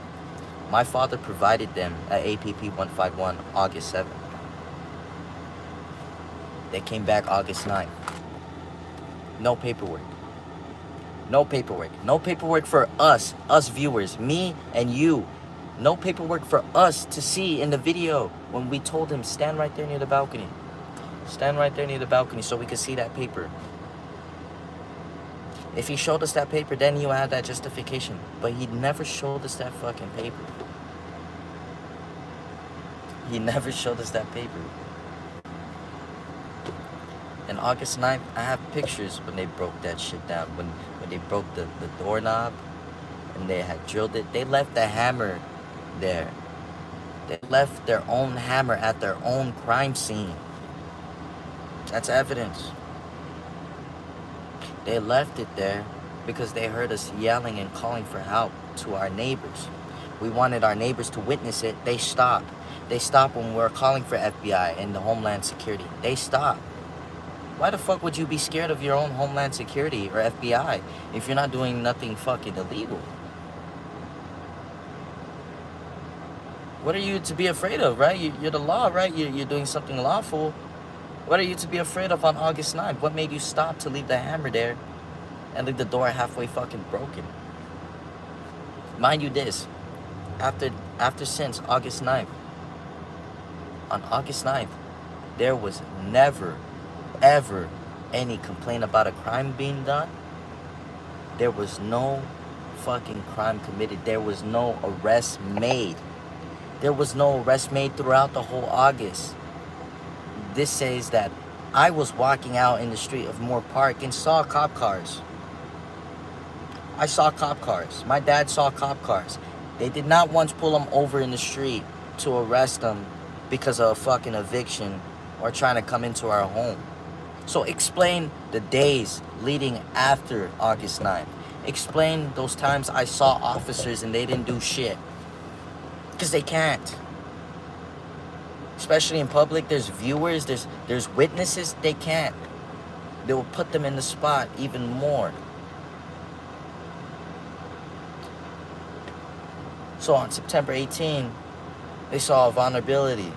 My father provided them at APP 151 August 7th. They came back August 9th. No paperwork. No paperwork. No paperwork for us viewers, me and you. No paperwork for us to see in the video when we told him stand right there near the balcony. Stand right there near the balcony so we could see that paper. If he showed us that paper, then he would have that justification. But he never showed us that fucking paper. He never showed us that paper. And August 9th, I have pictures when they broke that shit down. When they broke the doorknob and they had drilled it. They left the hammer there. They left their own hammer at their own crime scene. That's evidence. They left it there because they heard us yelling and calling for help to our neighbors. We wanted our neighbors to witness it. They stopped. They stopped when we were calling for FBI and the Homeland Security. They stopped. Why the fuck would you be scared of your own Homeland Security or FBI if you're not doing nothing fucking illegal? What are you to be afraid of, right? You're the law, right? You're doing something lawful. What are you to be afraid of on August 9th? What made you stop to leave the hammer there and leave the door halfway fucking broken? Mind you this, after since August 9th, on August 9th, there was never, ever any complaint about a crime being done. There was no fucking crime committed. There was no arrest made. There was no arrest made throughout the whole August. This says that I was walking out in the street of Moore Park and saw cop cars. I saw cop cars. My dad saw cop cars. They did not once pull them over in the street to arrest them because of a fucking eviction or trying to come into our home. So explain the days leading after August 9th. Explain those times I saw officers and they didn't do shit. Because they can't. Especially in public, there's viewers, there's witnesses, they can't. They will put them in the spot even more. So on September 18, they saw a vulnerability.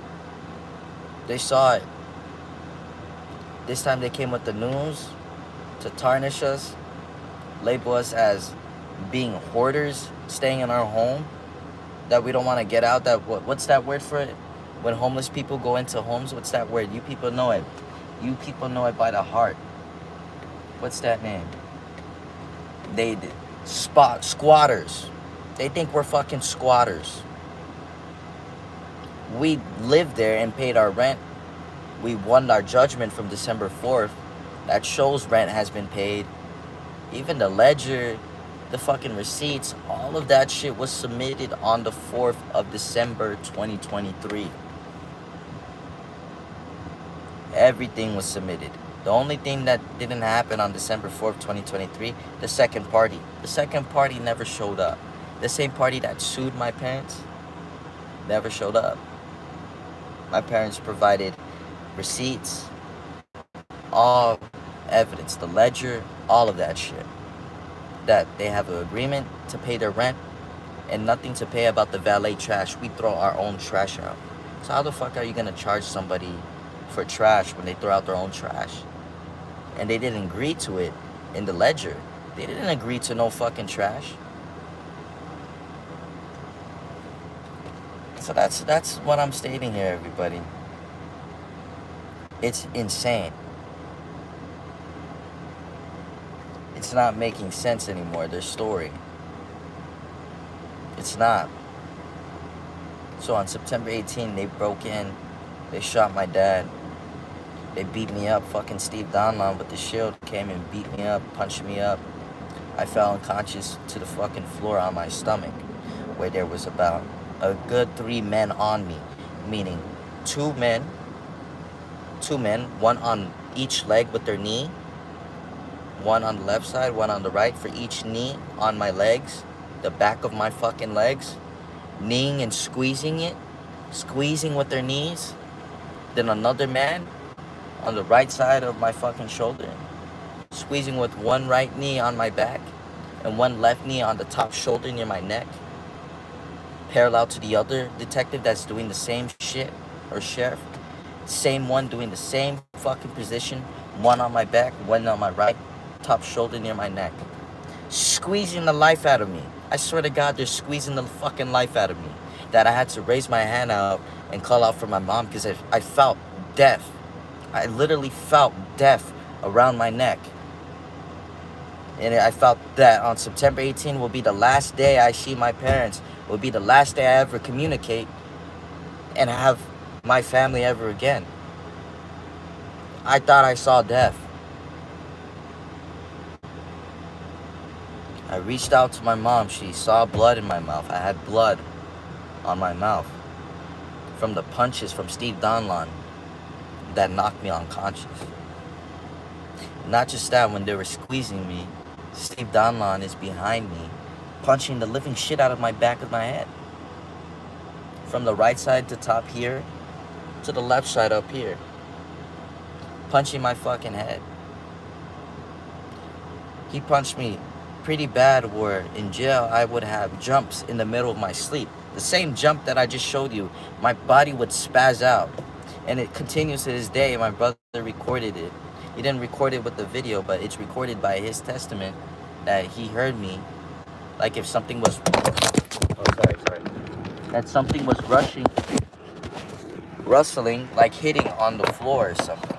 They saw it. This time they came with the news to tarnish us, label us as being hoarders, staying in our home, that we don't want to get out. That what's that word for it? When homeless people go into homes, what's that word? You people know it. You people know it by the heart. What's that name? They squatters. They think we're fucking squatters. We lived there and paid our rent. We won our judgment from December 4th. That shows rent has been paid. Even the ledger, the fucking receipts, all of that shit was submitted on the 4th of December 2023. Everything was submitted. The only thing that didn't happen on December 4th, 2023, the second party. The second party never showed up. The same party that sued my parents never showed up. My parents provided receipts, all evidence, the ledger, all of that shit. That they have an agreement to pay their rent and nothing to pay about the valet trash. We throw our own trash out. So how the fuck are you gonna charge somebody for trash when they throw out their own trash? And they didn't agree to it in the ledger. They didn't agree to no fucking trash. So that's what I'm stating here, everybody. It's insane. It's not making sense anymore, their story. It's not. So on September 18, they broke in. They shot my dad. They beat me up. Fucking Steve Donlon with the shield came and beat me up, punched me up. I fell unconscious to the fucking floor on my stomach, where there was about a good 3 men on me, meaning two men, one on each leg with their knee, one on the left side, one on the right, for each knee on my legs, the back of my fucking legs, kneeing and squeezing with their knees. Then another man on the right side of my fucking shoulder, squeezing with one right knee on my back and one left knee on the top shoulder near my neck, parallel to the other detective that's doing the same shit, or sheriff, same one doing the same fucking position, one on my back, one on my right top shoulder near my neck, squeezing the life out of me. I swear to God, they're squeezing the fucking life out of me, that I had to raise my hand out and call out for my mom because I felt death. I literally felt death around my neck. And I felt that on September 18 will be the last day I see my parents, will be the last day I ever communicate and have my family ever again. I thought I saw death. I reached out to my mom. She saw blood in my mouth. I had blood on my mouth from the punches from Steve Donlon that knocked me unconscious. Not just that, when they were squeezing me, Steve Donlon is behind me, punching the living shit out of my back of my head. From the right side to top here, to the left side up here. Punching my fucking head. He punched me pretty bad where in jail I would have jumps in the middle of my sleep. The same jump that I just showed you, my body would spaz out. And it continues to this day. My brother recorded it. He didn't record it with the video, but it's recorded by his testament that he heard me. Like if something was... That something was rustling, like hitting on the floor or something.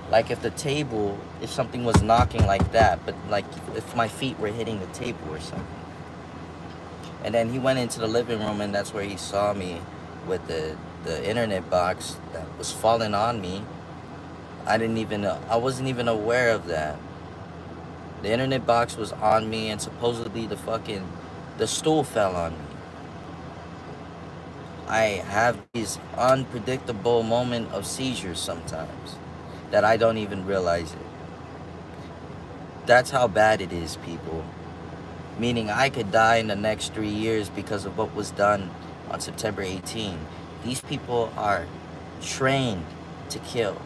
Like if the table, if something was knocking like that, but like if my feet were hitting the table or something. And then he went into the living room, and that's where he saw me with the internet box that was falling on me. I wasn't even aware of that. The internet box was on me, and supposedly the stool fell on me. I have these unpredictable moment of seizures sometimes that I don't even realize it. That's how bad it is, people. meaning I could die in the next 3 years because of what was done on September 18. These people are trained to kill.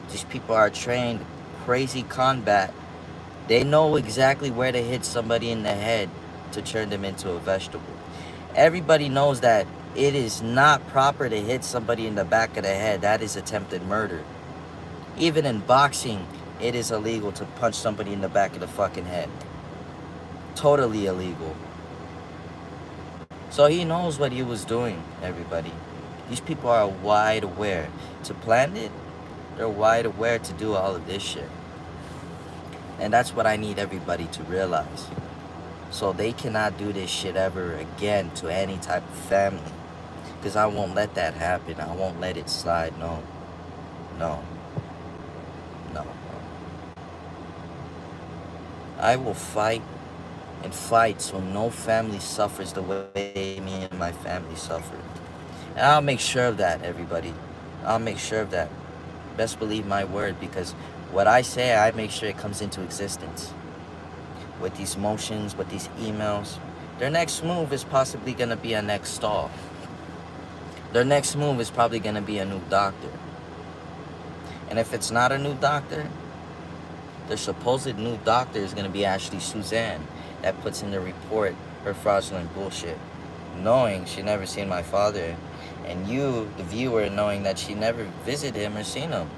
These people are trained crazy combat. They know exactly where to hit somebody in the head to turn them into a vegetable. Everybody knows that it is not proper to hit somebody in the back of the head. That is attempted murder. Even in boxing, it is illegal to punch somebody in the back of the fucking head. Totally illegal. So he knows what he was doing, everybody. These people are wide aware. To plan it, they're wide aware to do all of this shit. And that's what I need everybody to realize. So they cannot do this shit ever again to any type of family. Because I won't let that happen. I won't let it slide. No. No. No. I will fight and fight so no family suffers the way me and my family suffered. And I'll make sure of that, everybody. I'll make sure of that. Best believe my word, because what I say, I make sure it comes into existence. With these motions, with these emails. Their next move is possibly going to be a next stall. Their next move is probably going to be a new doctor. And if it's not a new doctor, their supposed new doctor is going to be actually Suzanne, that puts in the report her fraudulent bullshit, knowing she never seen my father, and you, the viewer, knowing that she never visited him or seen him.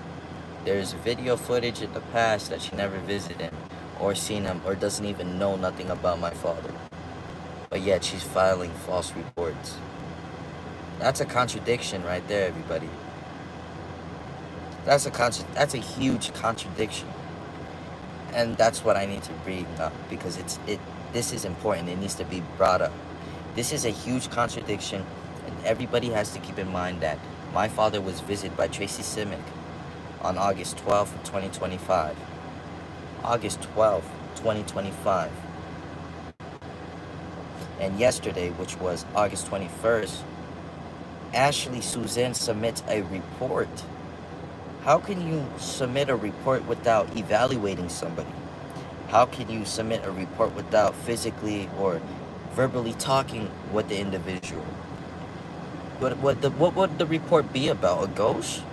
There's video footage in the past that she never visited him or seen him, or doesn't even know nothing about my father. But yet she's filing false reports. That's a contradiction right there, everybody. That's a huge contradiction. And that's what I need to bring up, because this is important. It needs to be brought up. This is a huge contradiction, and everybody has to keep in mind that my father was visited by Tracy Simic on August 12th, 2025. August 12th, 2025. And yesterday, which was August 21st, Ashley Suzanne submits a report. How can you submit a report without evaluating somebody? How can you submit a report without physically or verbally talking with the individual? What would the report be about? A ghost?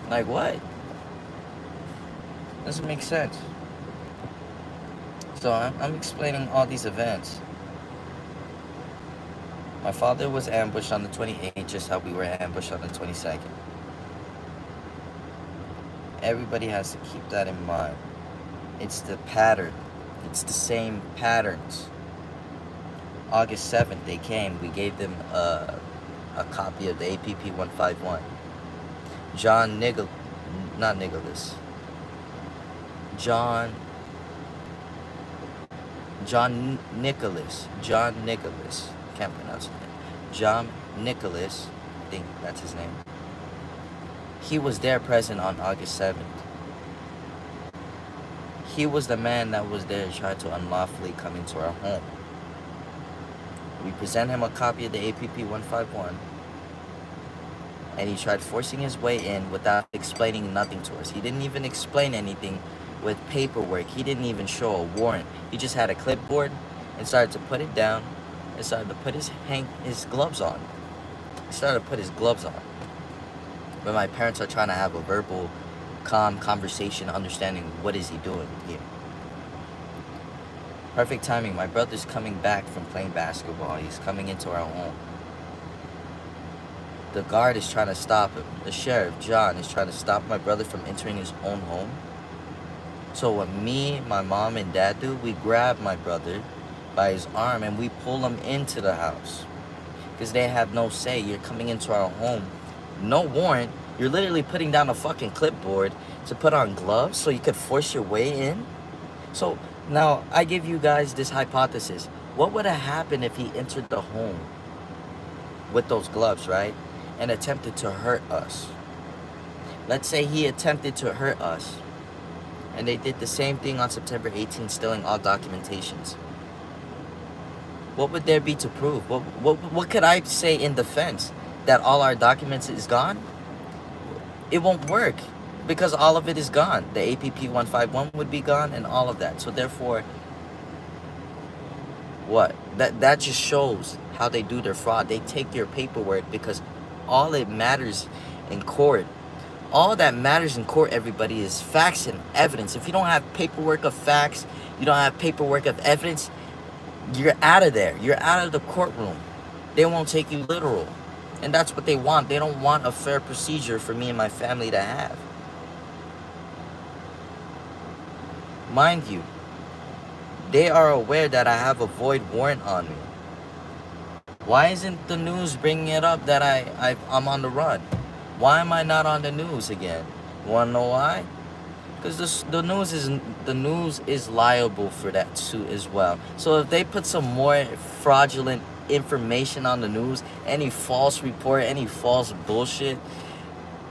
Like what? Doesn't make sense. So I'm explaining all these events. My father was ambushed on the 28th, just how we were ambushed on the 22nd. Everybody has to keep that in mind. It's the pattern. It's the same patterns. August 7th, they came. We gave them a copy of the APP 151. John Nicholas. Can't pronounce his name. John Nicholas. I think that's his name. He was there present on August 7th. He was the man that was there trying to unlawfully come into our home. We present him a copy of the APP 151, and he tried forcing his way in without explaining nothing to us. He didn't even explain anything with paperwork. He didn't even show a warrant. He just had a clipboard and started to put it down and started to put his gloves on. He started to put his gloves on. But my parents are trying to have a verbal, calm conversation, understanding what is he doing here. Perfect timing. My brother's coming back from playing basketball. He's coming into our home. The guard is trying to stop him. The sheriff, John, is trying to stop my brother from entering his own home. So what me, my mom, and dad do, we grab my brother by his arm and we pull him into the house. Because they have no say. You're coming into our home. No warrant. You're literally putting down a fucking clipboard to put on gloves so you could force your way in. So now I give you guys this hypothesis. What would have happened if he entered the home with those gloves, right? And attempted to hurt us. Let's say he attempted to hurt us. And they did the same thing on September 18th, stealing all documentations. What would there be to prove? What could I say in defense? That all our documents is gone? It won't work because all of it is gone. The APP 151 would be gone and all of that. So therefore, What? That just shows how they do their fraud. They take your paperwork because all it matters in court, all that matters in court, everybody, is facts and evidence. If you don't have paperwork of facts, you don't have paperwork of evidence, you're out of there. You're out of the courtroom. They won't take you literal. And that's what they want. They don't want a fair procedure for me and my family to have. Mind you, they are aware that I have a void warrant on me. Why isn't the news bringing it up that I'm on the run? Why am I not on the news again? You wanna know why? Because the news is liable for that suit as well. So if they put some more fraudulent information on the news, any false report, any false bullshit,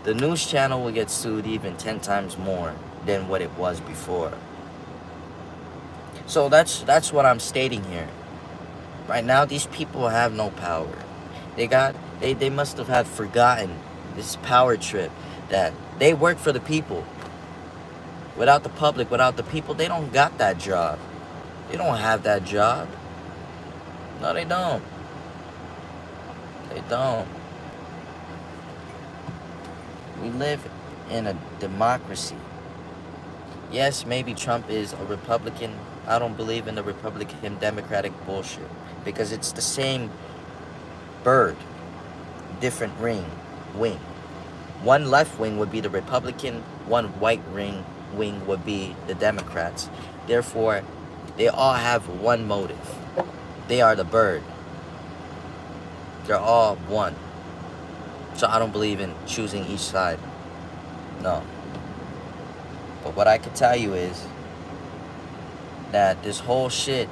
the news channel will get sued even 10 times more than what it was before. So that's what I'm stating here. Right now, these people have no power. They must have forgotten this power trip that they work for the people. Without the public, without the people, they don't got that job. They don't have that job. No, they don't. They don't. We live in a democracy. Yes, maybe Trump is a Republican. I don't believe in the Republican Democratic bullshit because it's the same bird, different wing. One left wing would be the Republican, one white wing would be the Democrats. Therefore, they all have one motive. They are the bird. They're all one. So I don't believe in choosing each side. No. But what I can tell you is that this whole shit,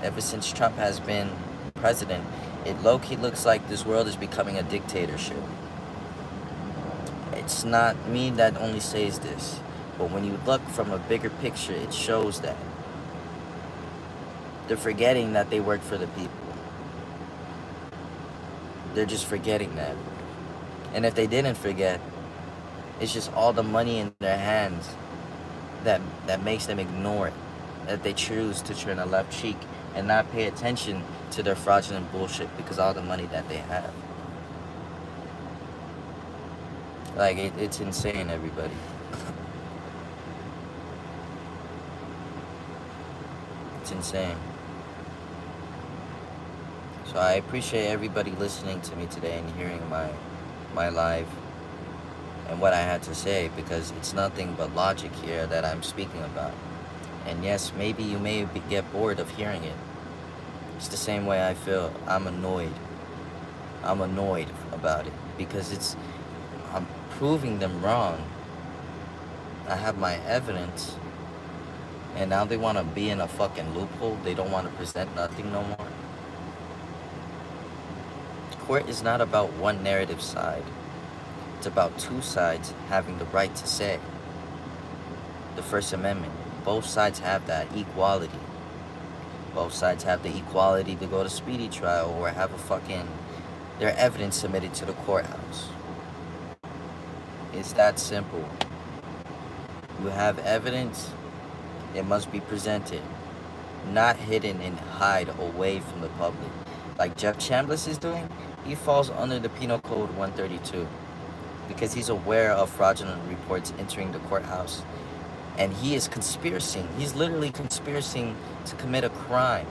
ever since Trump has been president, it low-key looks like this world is becoming a dictatorship. It's not me that only says this, but when you look from a bigger picture, it shows that. They're forgetting that they work for the people. They're just forgetting that. And if they didn't forget, it's just all the money in their hands that makes them ignore it. That they choose to turn a left cheek and not pay attention to their fraudulent bullshit because all the money that they have. Like, it's insane, everybody. It's insane. So I appreciate everybody listening to me today and hearing my live and what I had to say, because it's nothing but logic here that I'm speaking about. And yes, maybe you may get bored of hearing it. It's the same way I feel. I'm annoyed. I'm annoyed about it because I'm proving them wrong. I have my evidence, and now they want to be in a fucking loophole. They don't want to present nothing no more. Court is not about one narrative side. It's about two sides having the right to say. The First Amendment. Both sides have that equality. Both sides have the equality to go to speedy trial or have their evidence submitted to the courthouse. It's that simple. You have evidence, it must be presented, not hidden and hide away from the public. Like Jeff Chambliss is doing, he falls under the Penal Code 132 because he's aware of fraudulent reports entering the courthouse. And he is conspiring. He's literally conspiring to commit a crime.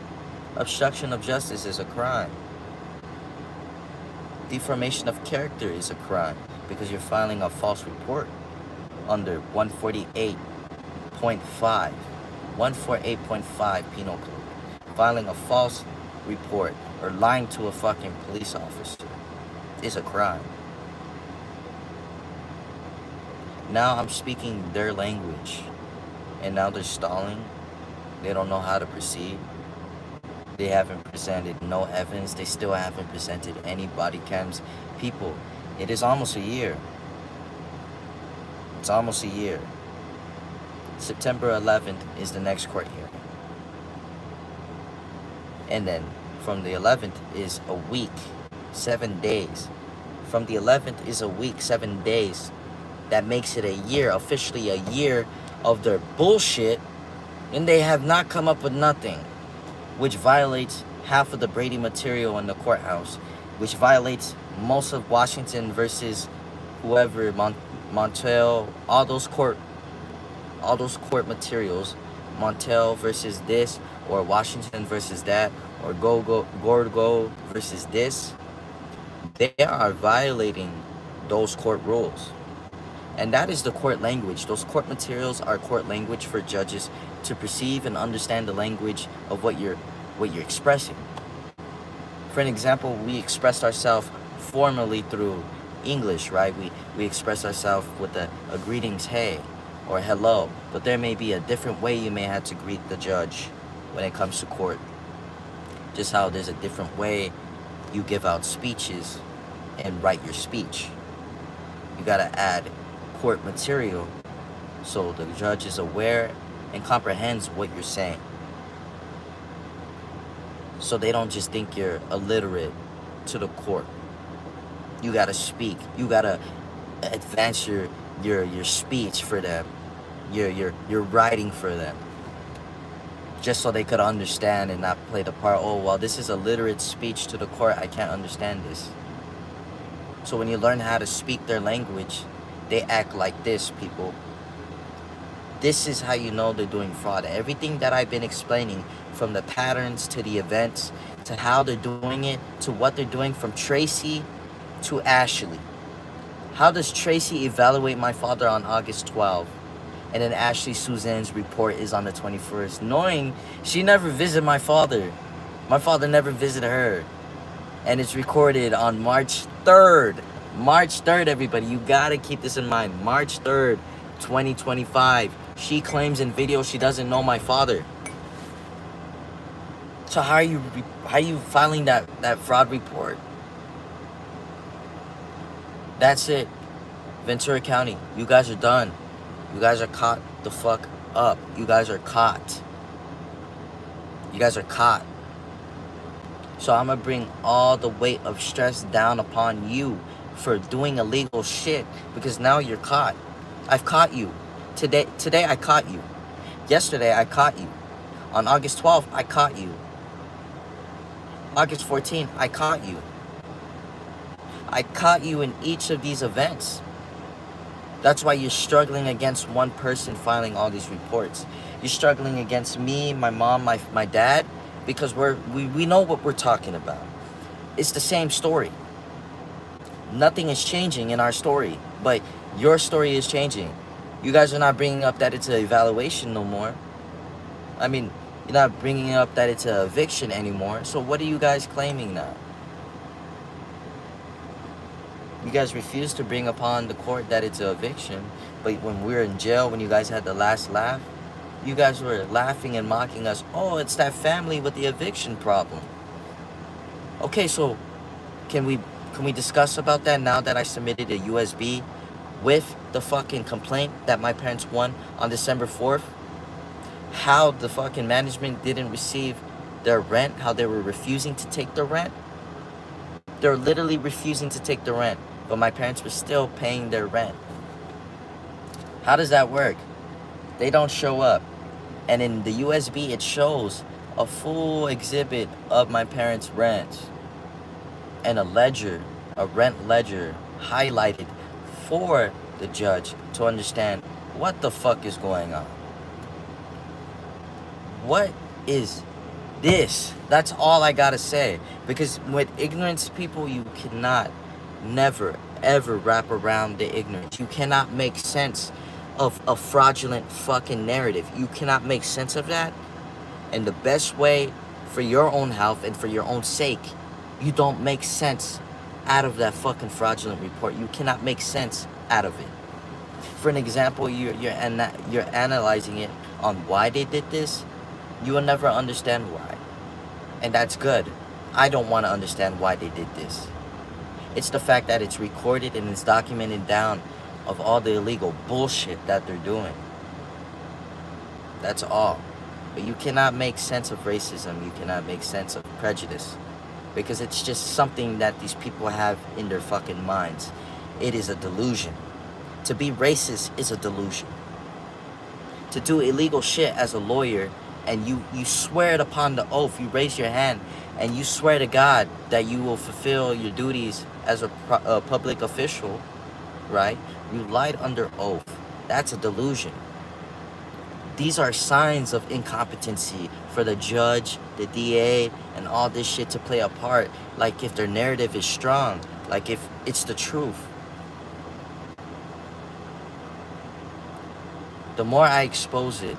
Obstruction of justice is a crime. Defamation of character is a crime because you're filing a false report under 148.5 Penal Code. Filing a false report or lying to a fucking police officer is a crime. Now I'm speaking their language, and now they're stalling. They don't know how to proceed. They haven't presented no evidence. They still haven't presented any body cams. People, it is almost a year. It's almost a year. September 11th is the next court hearing. And then from the 11th is a week, 7 days. From the 11th is a week, 7 days. That makes it a year, officially a year of their bullshit, and they have not come up with nothing. which violates half of the Brady material in the courthouse, which violates most of Washington versus whoever, Montel, all those court materials, Montel versus this, or Washington versus that, or Gorgo versus this, they are violating those court rules. And that is the court language. Those court materials are court language for judges to perceive and understand the language of what you're expressing. For an example, we expressed ourselves formally through English, right? We express ourselves with a greetings, hey, or hello. But there may be a different way you may have to greet the judge when it comes to court. Just how there's a different way you give out speeches and write your speech. You gotta add court material so the judge is aware and comprehends what you're saying. So they don't just think you're illiterate to the court. You gotta speak. You gotta advance your speech for them. Your writing for them. Just so they could understand and not play the part, oh, well, this is a literate speech to the court, I can't understand this. So when you learn how to speak their language, they act like this, people. This is how you know they're doing fraud. Everything that I've been explaining, from the patterns to the events, to how they're doing it, to what they're doing, from Tracy to Ashley. How does Tracy evaluate my father on August 12th? And then Ashley Suzanne's report is on the 21st, knowing she never visited my father. My father never visited her. And it's recorded on March 3rd. March 3rd, everybody. You gotta keep this in mind. March 3rd, 2025. She claims in video she doesn't know my father. So how are you filing that fraud report? That's it. Ventura County, you guys are done. You guys are caught the fuck up. You guys are caught. You guys are caught. So I'm gonna bring all the weight of stress down upon you for doing illegal shit, because now you're caught. I've caught you. Today I caught you. Yesterday I caught you. On August 12th, I caught you. August 14th, I caught you. I caught you in each of these events. That's why you're struggling against one person filing all these reports. You're struggling against me, my mom, my dad, because we know what we're talking about. It's the same story. Nothing is changing in our story, but your story is changing. You guys are not bringing up that it's an evaluation no more. I mean, you're not bringing up that it's an eviction anymore. So what are you guys claiming now? You guys refuse to bring upon the court that it's an eviction, but when we were in jail, when you guys had the last laugh, you guys were laughing and mocking us. Oh, it's that family with the eviction problem. Okay, so can we discuss about that now that I submitted a USB with the fucking complaint that my parents won on December 4th? How the fucking management didn't receive their rent, how they were refusing to take the rent. They're literally refusing to take the rent, but my parents were still paying their rent. How does that work? They don't show up. And in the USB, it shows a full exhibit of my parents' rent and a ledger, a rent ledger highlighted for the judge to understand what the fuck is going on. What is this? That's all I gotta say. Because with ignorance, people, you cannot never ever wrap around the ignorance. You cannot make sense of a fraudulent fucking narrative. You cannot make sense of that. And the best way for your own health and for your own sake, you don't make sense out of that fucking fraudulent report. You cannot make sense out of it. For an example, you're analyzing it on why they did this. You will never understand why. And that's good. I don't want to understand why they did this. It's the fact that it's recorded and it's documented down of all the illegal bullshit that they're doing. That's all. But you cannot make sense of racism. You cannot make sense of prejudice. Because it's just something that these people have in their fucking minds. It is a delusion. To be racist is a delusion. To do illegal shit as a lawyer and you swear it upon the oath, you raise your hand and you swear to God that you will fulfill your duties as a public official, right? You lied under oath. That's a delusion. These are signs of incompetency for the judge, the DA, and all this shit to play a part. Like if their narrative is strong, like if it's the truth. The more I expose it,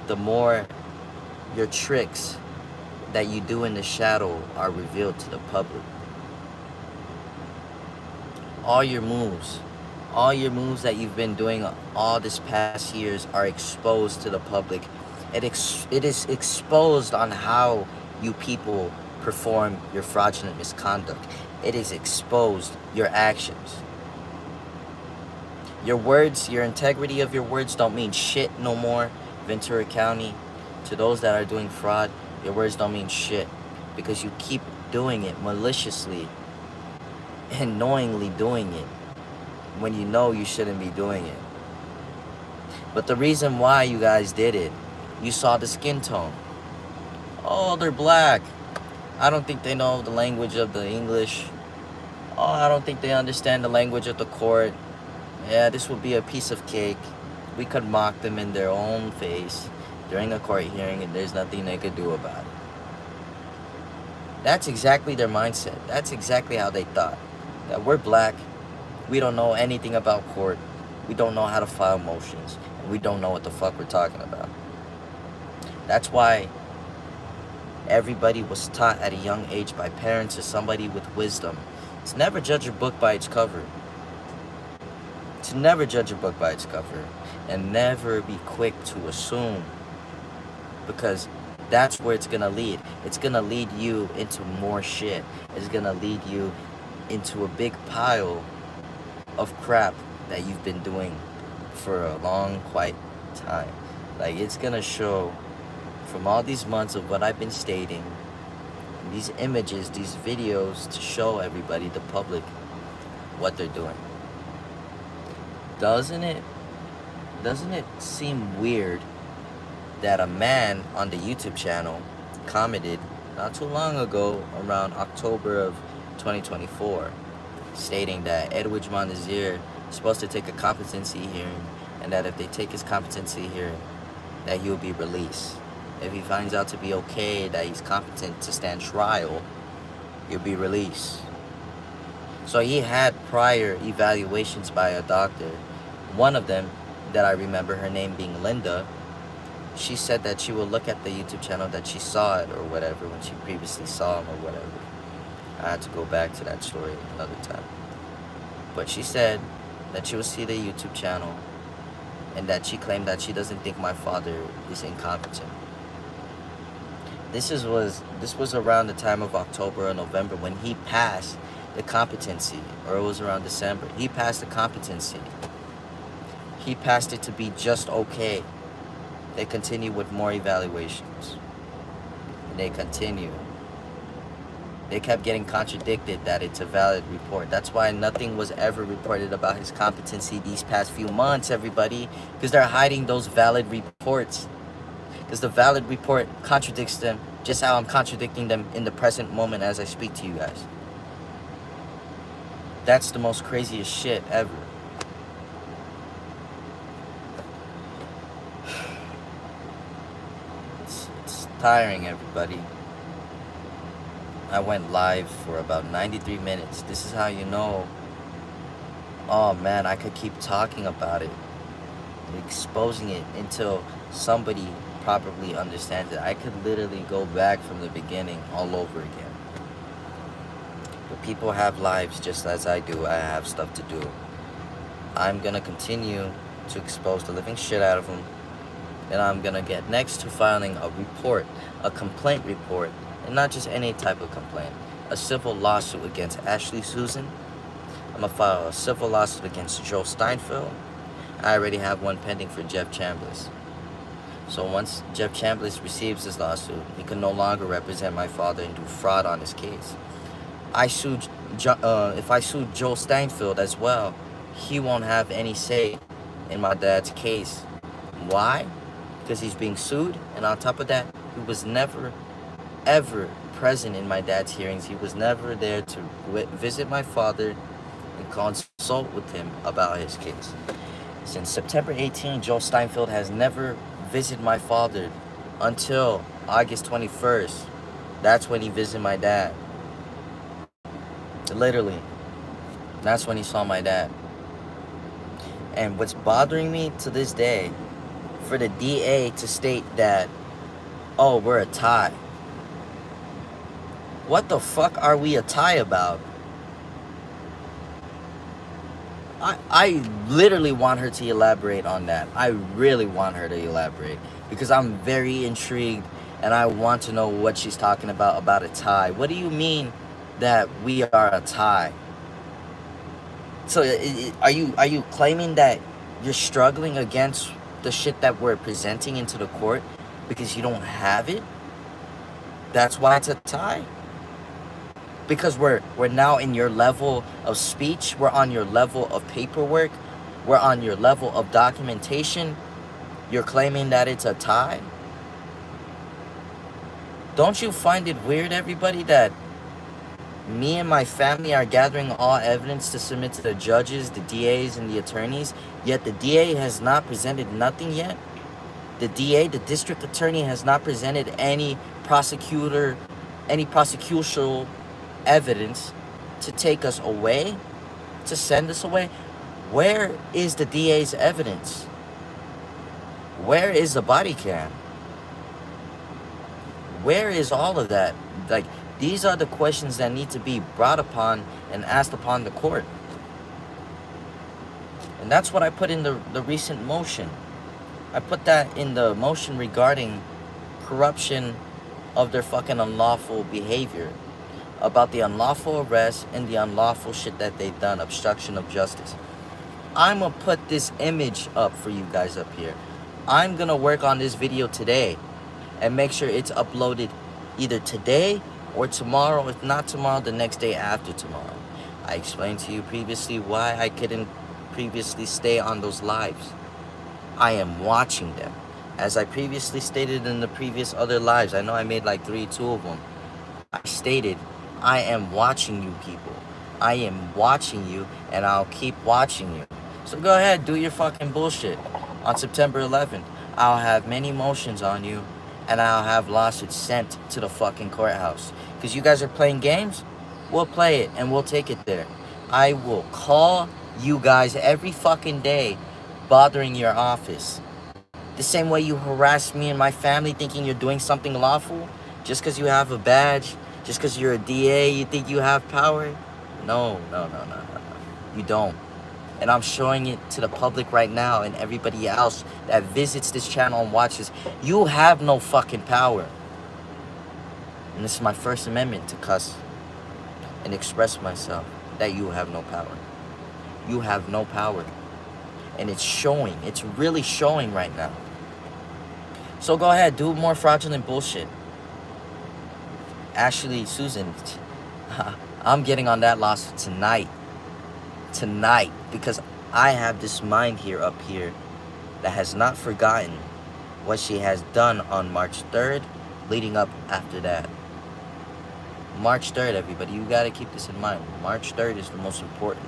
the more your tricks that you do in the shadow are revealed to the public. All your moves that you've been doing all this past years are exposed to the public. It is exposed on how you people perform your fraudulent misconduct. It is exposed your actions. Your words, your integrity of your words don't mean shit no more, Ventura County. To those that are doing fraud, your words don't mean shit because you keep doing it maliciously and knowingly doing it when you know you shouldn't be doing it. But the reason why you guys did it, you saw the skin tone. Oh, they're black. I don't think they know the language of the English. Oh, I don't think they understand the language of the court. Yeah, this would be a piece of cake. We could mock them in their own face during a court hearing and there's nothing they could do about it. That's exactly their mindset. That's exactly how they thought. That we're black. We don't know anything about court. We don't know how to file motions. And we don't know what the fuck we're talking about. That's why everybody was taught at a young age by parents or somebody with wisdom to never judge a book by its cover. To never judge a book by its cover. And never be quick to assume. Because that's where it's going to lead. It's going to lead you into more shit. It's going to lead you into a big pile of crap that you've been doing for a long, quite time. Like, it's going to show from all these months of what I've been stating, these images, these videos, to show everybody, the public, what they're doing. Doesn't it seem weird that a man on the YouTube channel commented not too long ago, around October of 2024, stating that Edwidge Montezier is supposed to take a competency hearing, and that if they take his competency hearing, that he'll be released. If he finds out to be okay, that he's competent to stand trial, he'll be released. So he had prior evaluations by a doctor. One of them, that I remember her name being Linda, she said that she will look at the YouTube channel that she saw it or whatever when she previously saw him or whatever. I had to go back to that story another time. But she said that she will see the YouTube channel and that she claimed that she doesn't think my father is incompetent. This was around the time of October or November when he passed the competency, or it was around December. He passed the competency. He passed it to be just okay. They continue with more evaluations. And they continue. They kept getting contradicted that it's a valid report. That's why nothing was ever reported about his competency these past few months, everybody. Because they're hiding those valid reports. Because the valid report contradicts them, just how I'm contradicting them in the present moment as I speak to you guys. That's the most craziest shit ever. It's tiring, everybody. I went live for about 93 minutes. This is how you know, oh man, I could keep talking about it, exposing it until somebody properly understands it. I could literally go back from the beginning all over again. But people have lives just as I do. I have stuff to do. I'm gonna continue to expose the living shit out of them. And I'm gonna get next to filing a report, a complaint report, and not just any type of complaint, a civil lawsuit against Ashley Susan. I'm gonna file a civil lawsuit against Joe Steinfeld. I already have one pending for Jeff Chambliss. So once Jeff Chambliss receives his lawsuit, he can no longer represent my father and do fraud on his case. If I sue Joe Steinfeld as well, he won't have any say in my dad's case. Why? because he's being sued. And on top of that, he was never, ever present in my dad's hearings. He was never there to visit my father and consult with him about his case. Since September 18, Joel Steinfeld has never visited my father until August 21st. That's when he visited my dad. Literally. That's when he saw my dad. And what's bothering me to this day, for the DA to state that, oh, we're a tie. What the fuck are we a tie about? I literally want her to elaborate on that. I really want her to elaborate, because I'm very intrigued and I want to know what she's talking about a tie. What do you mean that we are a tie? So are you claiming that you're struggling against the shit that we're presenting into the court because you don't have it? That's why it's a tie? Because we're now in your level of speech, we're on your level of paperwork, we're on your level of documentation, you're claiming that it's a tie? Don't you find it weird, everybody, that me and my family are gathering all evidence to submit to the judges, the DAs, and the attorneys, yet the DA has not presented nothing yet? The DA, the district attorney, has not presented any prosecutorial evidence to take us away, to send us away. Where is the DA's evidence? Where is the body cam? Where is all of that? Like, these are the questions that need to be brought upon and asked upon the court. And that's what I put in the recent motion. I put that in the motion regarding corruption of their fucking unlawful behavior, about the unlawful arrest and the unlawful shit that they've done, obstruction of justice. I'm gonna put this image up for you guys up here. I'm gonna work on this video today and make sure it's uploaded either today or tomorrow. If not tomorrow, the next day after tomorrow. I explained to you previously why I couldn't previously stay on those lives. I am watching them. As I previously stated in the previous other lives, I know I made like two of them. I stated, I am watching you people. I am watching you, and I'll keep watching you. So go ahead, do your fucking bullshit. On September 11th, I'll have many motions on you, and I'll have lawsuits sent to the fucking courthouse. Because you guys are playing games? We'll play it, and we'll take it there. I will call you guys every fucking day, bothering your office. The same way you harass me and my family thinking you're doing something lawful, just because you have a badge, just because you're a DA, you think you have power? No. You don't. And I'm showing it to the public right now and everybody else that visits this channel and watches. You have no fucking power. And this is my First Amendment, to cuss and express myself, that you have no power. You have no power. And it's showing. It's really showing right now. So go ahead, do more fraudulent bullshit. Actually, Susan, I'm getting on that lawsuit tonight. Tonight. Because I have this mind up here that has not forgotten what she has done on March 3rd, leading up after that. March 3rd, everybody. You got to keep this in mind. March 3rd is the most important.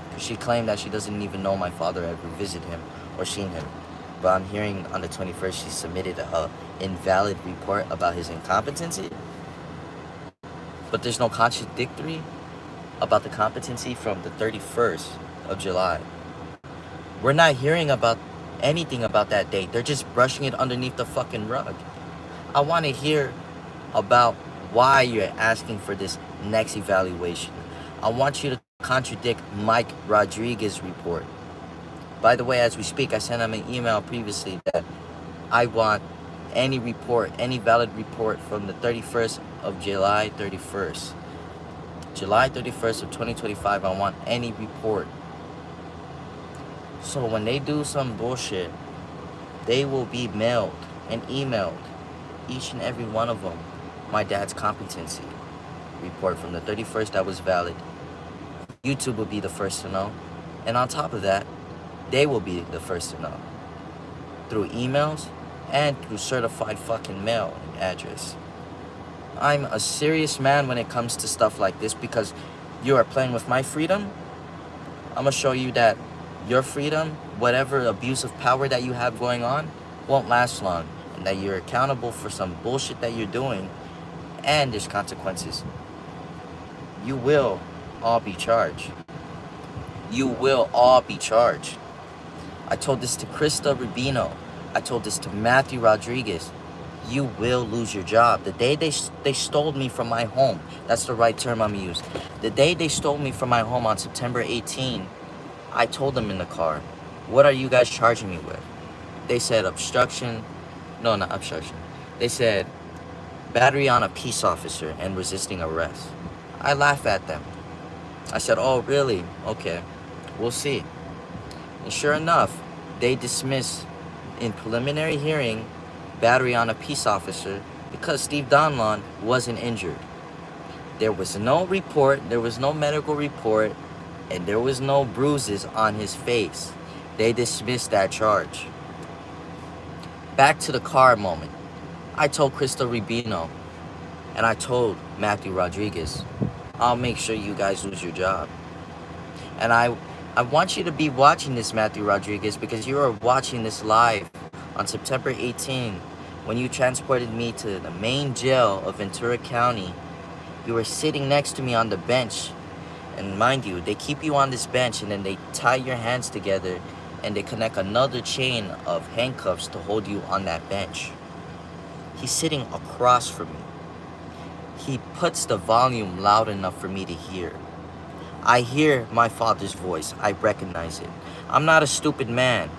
Because she claimed that she doesn't even know my father ever visited him or seen him. But I'm hearing on the 21st she submitted an invalid report about his incompetency. But there's no contradictory about the competency from the 31st of July. We're not hearing about anything about that date. They're just brushing it underneath the fucking rug. I want to hear about why you're asking for this next evaluation. I want you to contradict Mike Rodriguez's report. By the way, as we speak, I sent him an email previously that I want any report, any valid report from the 31st of July 31st. July 31st of 2025, I want any report. So when they do some bullshit, they will be mailed and emailed, each and every one of them, my dad's competency report from the 31st that was valid. YouTube will be the first to know. And on top of that, they will be the first to know. through emails and through certified fucking mail address. I'm a serious man when it comes to stuff like this because you are playing with my freedom. I'm gonna show you that your freedom, whatever abuse of power that you have going on, won't last long, and that you're accountable for some bullshit that you're doing, and there's consequences. You will all be charged. You will all be charged. I told this to Krista Rubino. I told this to Matthew Rodriguez. You will lose your job. The day they stole me from my home, that's the right term I'm gonna use. The day they stole me from my home on September 18, I told them in the car, what are you guys charging me with? They said obstruction. No, not obstruction. They said battery on a peace officer and resisting arrest. I laughed at them. I said, oh, really? Okay, we'll see. And sure enough, they dismissed in preliminary hearing battery on a peace officer because Steve Donlon wasn't injured. There was no report, there was no medical report, and there was no bruises on his face. They dismissed that charge. Back to the car moment. I told Krista Rubino and I told Matthew Rodriguez, I'll make sure you guys lose your job. And I want you to be watching this, Matthew Rodriguez, because you are watching this live on September 18, when you transported me to the main jail of Ventura County. You were sitting next to me on the bench. And mind you, they keep you on this bench and then they tie your hands together and they connect another chain of handcuffs to hold you on that bench. He's sitting across from me. He puts the volume loud enough for me to hear. I hear my father's voice. I recognize it. I'm not a stupid man.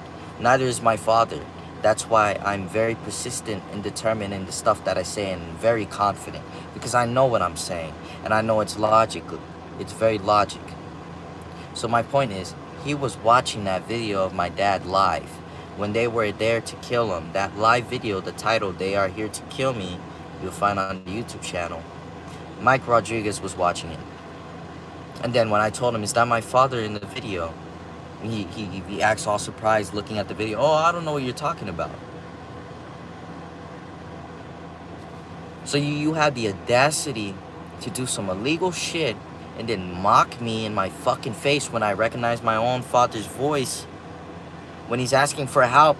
Neither is my father. That's why I'm very persistent and determined in the stuff that I say and very confident. Because I know what I'm saying. And I know it's logical. It's very logic. So my point is, he was watching that video of my dad live. When they were there to kill him. That live video, the title, They Are Here to Kill Me, you'll find on the YouTube channel. Mike Rodriguez was watching it. And then when I told him, is that my father in the video? He acts all surprised looking at the video. Oh, I don't know what you're talking about. So you had the audacity to do some illegal shit and then mock me in my fucking face when I recognize my own father's voice when he's asking for help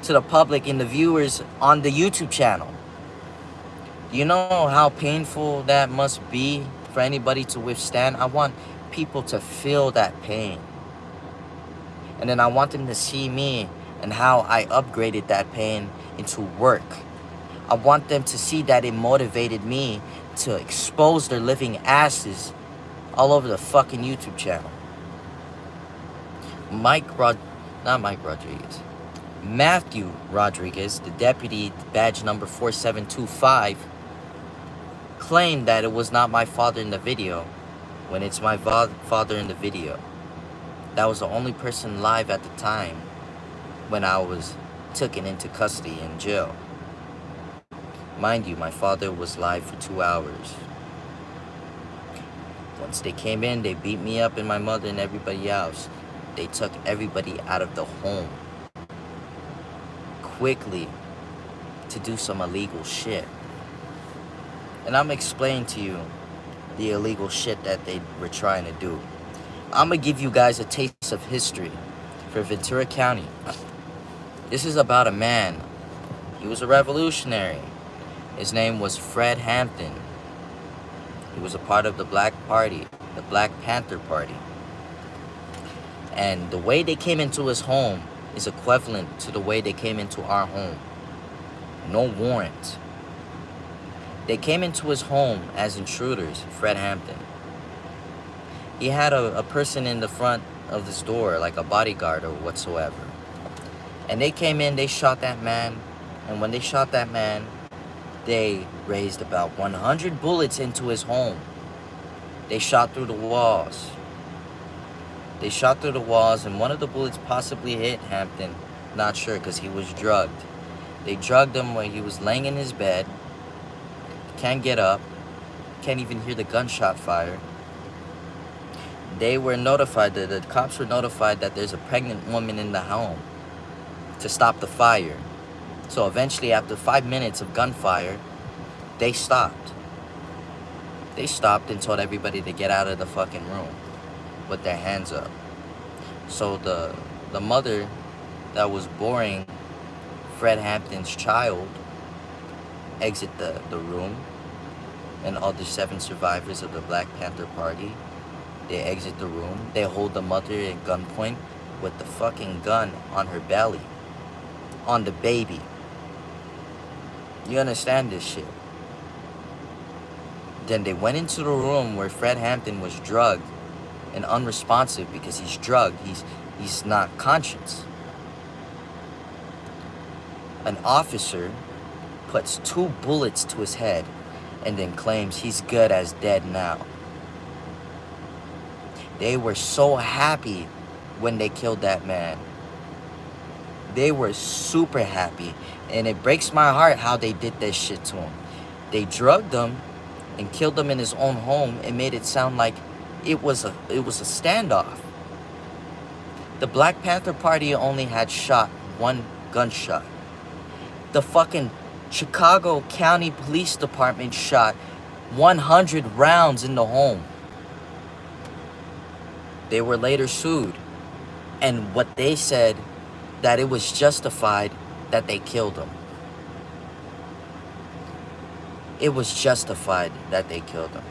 to the public and the viewers on the YouTube channel. Do you know how painful that must be for anybody to withstand? I want people to feel that pain. And then I want them to see me and how I upgraded that pain into work. I want them to see that it motivated me to expose their living asses all over the fucking YouTube channel. Matthew Rodriguez, the deputy, badge number 4725, claimed that it was not my father in the video when it's my father in the video. That was the only person live at the time when I was taken into custody in jail. Mind you, my father was live for 2 hours. Once they came in, they beat me up and my mother and everybody else. They took everybody out of the home quickly to do some illegal shit. And I'm explaining to you the illegal shit that they were trying to do. I'm gonna give you guys a taste of history for Ventura County. This is about a man. He was a revolutionary. His name was Fred Hampton. He was a part of the Black Party, the Black Panther Party. And the way they came into his home is equivalent to the way they came into our home. No warrant. They came into his home as intruders, Fred Hampton. He had a person in the front of this door, like a bodyguard or whatsoever. And they came in, they shot that man. And when they shot that man, they raised about 100 bullets into his home. They shot through the walls. They shot through the walls, and one of the bullets possibly hit Hampton. Not sure, because he was drugged. They drugged him when he was laying in his bed. Can't get up. Can't even hear the gunshot fire. They were notified, the cops were notified that there's a pregnant woman in the home. to stop the fire. So eventually, after 5 minutes of gunfire, they stopped. They stopped and told everybody to get out of the fucking room with their hands up. So the mother that was boring Fred Hampton's child exit the room, and all the 7 survivors of the Black Panther Party, they exit the room. They hold the mother at gunpoint with the fucking gun on her belly, on the baby. You understand this shit? Then they went into the room where Fred Hampton was drugged and unresponsive because he's drugged. He's not conscious. An officer puts 2 bullets to his head and then claims he's good as dead now. They were so happy when they killed that man. They were super happy. And it breaks my heart how they did this shit to him. They drugged him and killed him in his own home and made it sound like it was a standoff. The Black Panther Party only had shot 1 gunshot. The fucking Chicago County Police Department shot 100 rounds in the home. They were later sued. And what they said, that it was justified that they killed him. It was justified that they killed him.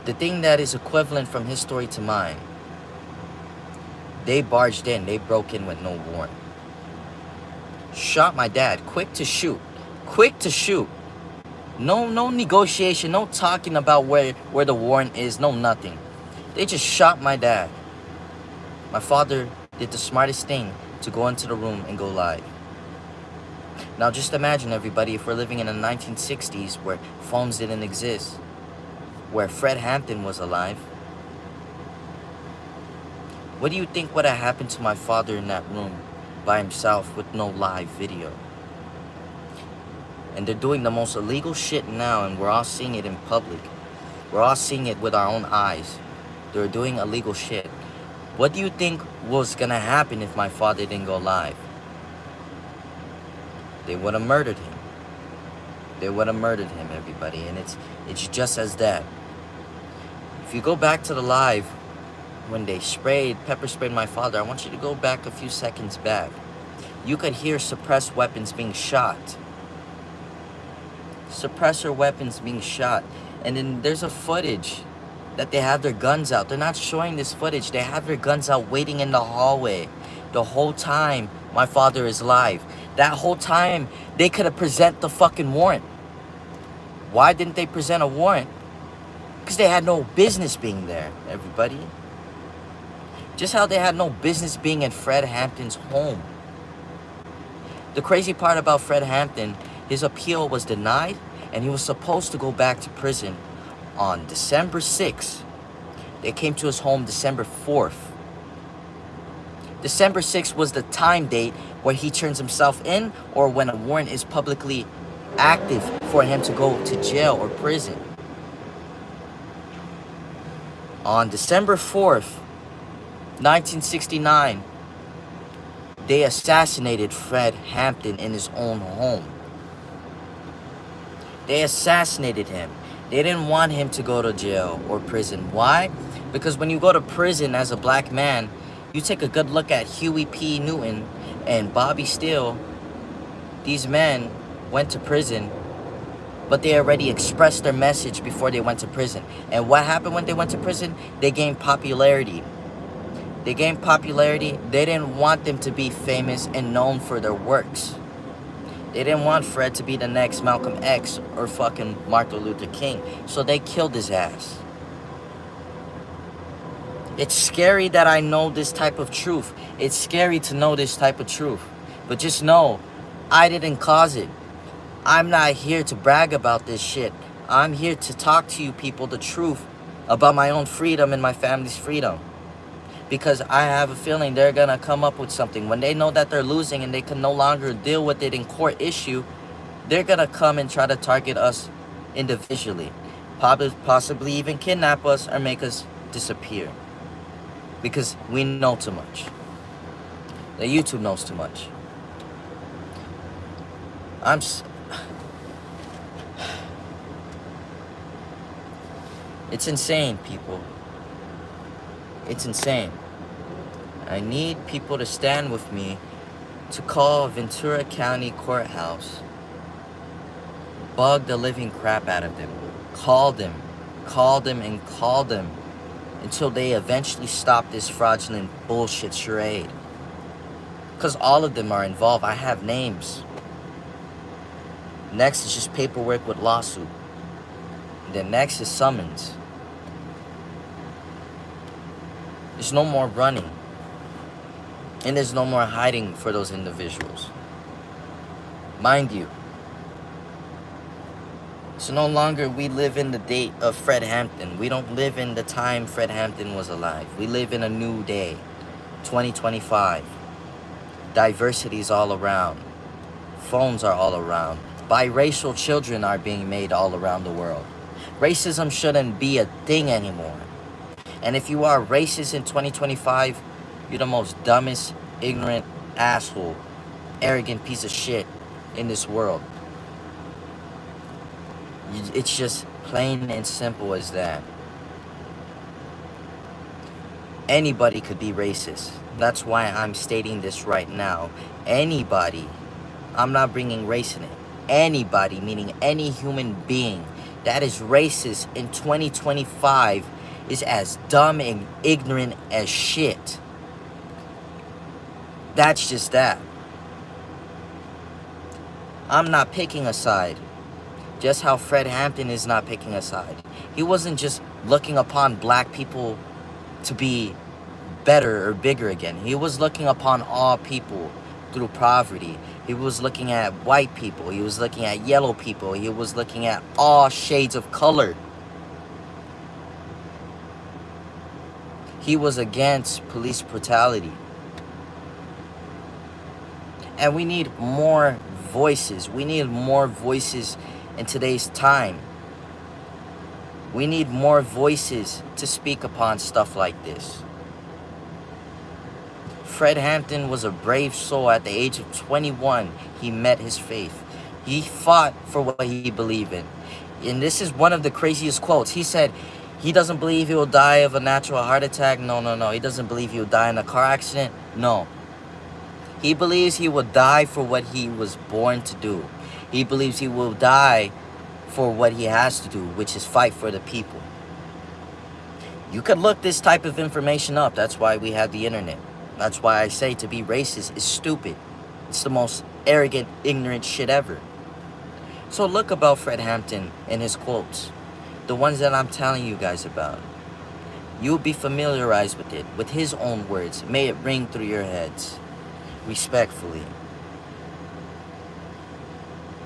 The thing that is equivalent from his story to mine, they barged in, they broke in with no warrant. Shot my dad, quick to shoot. Quick to shoot. No negotiation, no talking about where the warrant is, no nothing. They just shot my dad. My father did the smartest thing to go into the room and go live. Now just imagine, everybody, if we're living in the 1960s where phones didn't exist, where Fred Hampton was alive. What do you think would have happened to my father in that room by himself with no live video? And they're doing the most illegal shit now, and we're all seeing it in public. We're all seeing it with our own eyes. They're doing illegal shit. What do you think was gonna happen if my father didn't go live? They would have murdered him. They would have murdered him, everybody. And it's just as that. If you go back to the live when they pepper sprayed my father, I want you to go back a few seconds back. You could hear suppressed weapons being shot. Suppressor weapons being shot. And then there's a footage that they have their guns out. They're not showing this footage. They have their guns out waiting in the hallway the whole time my father is live. That whole time, they could have present the fucking warrant. Why didn't they present a warrant? Because they had no business being there, everybody. Just how they had no business being in Fred Hampton's home. The crazy part about Fred Hampton, his appeal was denied, and he was supposed to go back to prison on December 6th. They came to his home December 4th. December 6th was the time date where he turns himself in, or when a warrant is publicly active for him to go to jail or prison. On December 4th, 1969, they assassinated Fred Hampton in his own home. They assassinated him. They didn't want him to go to jail or prison. Why? Because when you go to prison as a black man, you take a good look at Huey P. Newton and Bobby Steele. These men went to prison, but they already expressed their message before they went to prison. And what happened when they went to prison? They gained popularity. They gained popularity. They didn't want them to be famous and known for their works. They didn't want Fred to be the next Malcolm X or fucking Martin Luther King. So they killed his ass. It's scary that I know this type of truth. It's scary to know this type of truth. But just know, I didn't cause it. I'm not here to brag about this shit. I'm here to talk to you people the truth about my own freedom and my family's freedom. Because I have a feeling they're gonna come up with something. When they know that they're losing and they can no longer deal with it in court issue, they're gonna come and try to target us individually. Possibly even kidnap us or make us disappear. because we know too much. The YouTube knows too much. It's insane, people. It's insane. I need people to stand with me to call Ventura County Courthouse, bug the living crap out of them, call them, and call them until they eventually stop this fraudulent bullshit charade. Because all of them are involved. I have names. Next is just paperwork with lawsuit. Then next is summons. There's no more running. And there's no more hiding for those individuals. Mind you, so no longer we live in the date of Fred Hampton. We don't live in the time Fred Hampton was alive. We live in a new day, 2025. Diversity is all around. Phones are all around. Biracial children are being made all around the world. Racism shouldn't be a thing anymore. And if you are racist in 2025, you're the most dumbest, ignorant, asshole, arrogant piece of shit in this world. It's just plain and simple as that. Anybody could be racist. That's why I'm stating this right now. Anybody. I'm not bringing race in it. Anybody, meaning any human being that is racist in 2025 is as dumb and ignorant as shit. That's just that. I'm not picking a side. Just how Fred Hampton is not picking a side. He wasn't just looking upon black people to be better or bigger again. He was looking upon all people through poverty. He was looking at white people. He was looking at yellow people. He was looking at all shades of color. He was against police brutality. And we need more voices. We need more voices in today's time. We need more voices to speak upon stuff like this. Fred Hampton was a brave soul. At the age of 21, he met his faith. He fought for what he believed in. And this is one of the craziest quotes. He said he doesn't believe he will die of a natural heart attack. No. He doesn't believe he will die in a car accident. No. He believes he will die for what he was born to do. He believes he will die for what he has to do, which is fight for the people. You could look this type of information up. That's why we have the internet. That's why I say to be racist is stupid. It's the most arrogant, ignorant shit ever. So look about Fred Hampton and his quotes. The ones that I'm telling you guys about. You'll be familiarized with it, with his own words. May it ring through your heads. Respectfully.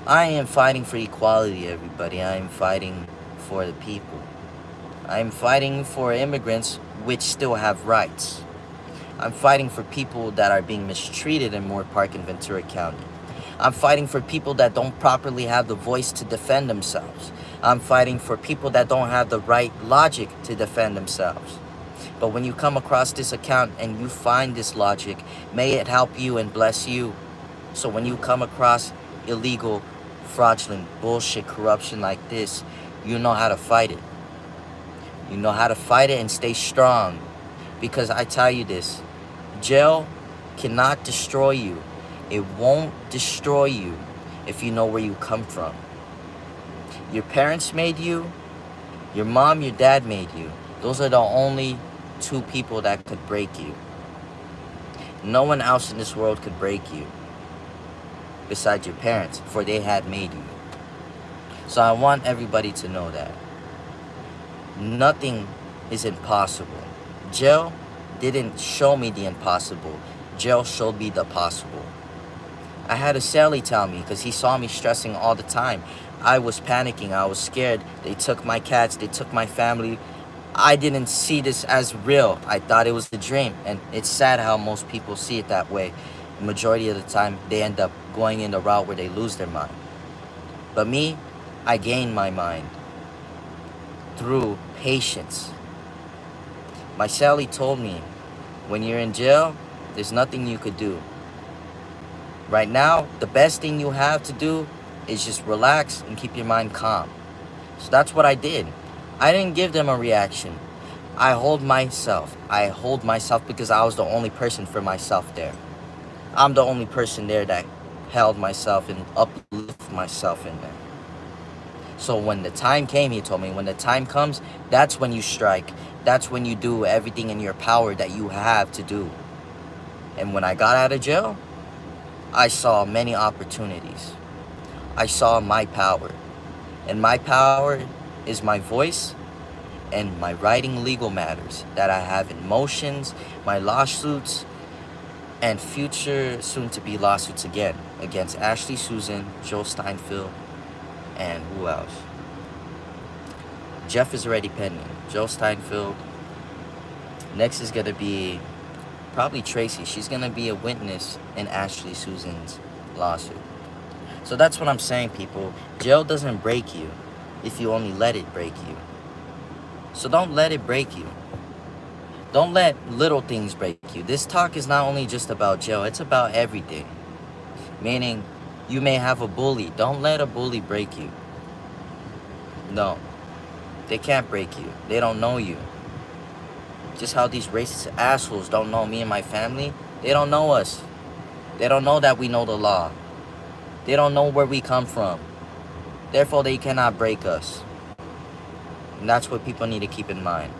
I am fighting for equality, everybody. I am fighting for the people. I am fighting for immigrants which still have rights. I'm fighting for people that are being mistreated in Moore Park and Ventura County. I'm fighting for people that don't properly have the voice to defend themselves. I'm fighting for people that don't have the right logic to defend themselves. But when you come across this account and you find this logic, may it help you and bless you. So when you come across illegal, fraudulent, bullshit, corruption like this, you know how to fight it. You know how to fight it and stay strong. Because I tell you this, jail cannot destroy you. It won't destroy you if you know where you come from. Your parents made you. Your mom, your dad made you. Those are the only two people that could break you. No one else in this world could break you besides your parents, for they had made you. So I want everybody to know that nothing is impossible. Jail didn't show me the impossible. Jail showed me the possible. I had a cellie tell me, because he saw me stressing all the time. I was panicking. I was scared. They took my cats. They took my family. I didn't see this as real. I thought it was a dream. And it's sad how most people see it that way. The majority of the time, they end up going in the route where they lose their mind. But me, I gained my mind through patience. My cellie told me When you're in jail, there's nothing you could do. Right now, the best thing you have to do is just relax and keep your mind calm. So that's what I did. I didn't give them a reaction. I hold myself. I hold myself because I was the only person for myself there. I'm the only person there that held myself and uplift myself in there. So when the time came, he told me, when the time comes, that's when you strike. That's when you do everything in your power that you have to do. And when I got out of jail, I saw many opportunities. I saw my power. And my power is my voice and my writing legal matters that I have in motions, my lawsuits, and future soon-to-be lawsuits again against Ashley Susan, Joe Steinfeld, and who else? Jeff is already pending. Joe Steinfeld. Next is going to be probably Tracy. She's going to be a witness in Ashley Susan's lawsuit. So that's what I'm saying, people. Jail doesn't break you if you only let it break you. So don't let it break you. Don't let little things break you. This talk is not only just about jail, it's about everything. Meaning, you may have a bully. Don't let a bully break you. No. They can't break you. They don't know you. Just how these racist assholes don't know me and my family. They don't know us. They don't know that we know the law. They don't know where we come from. Therefore, they cannot break us. And that's what people need to keep in mind.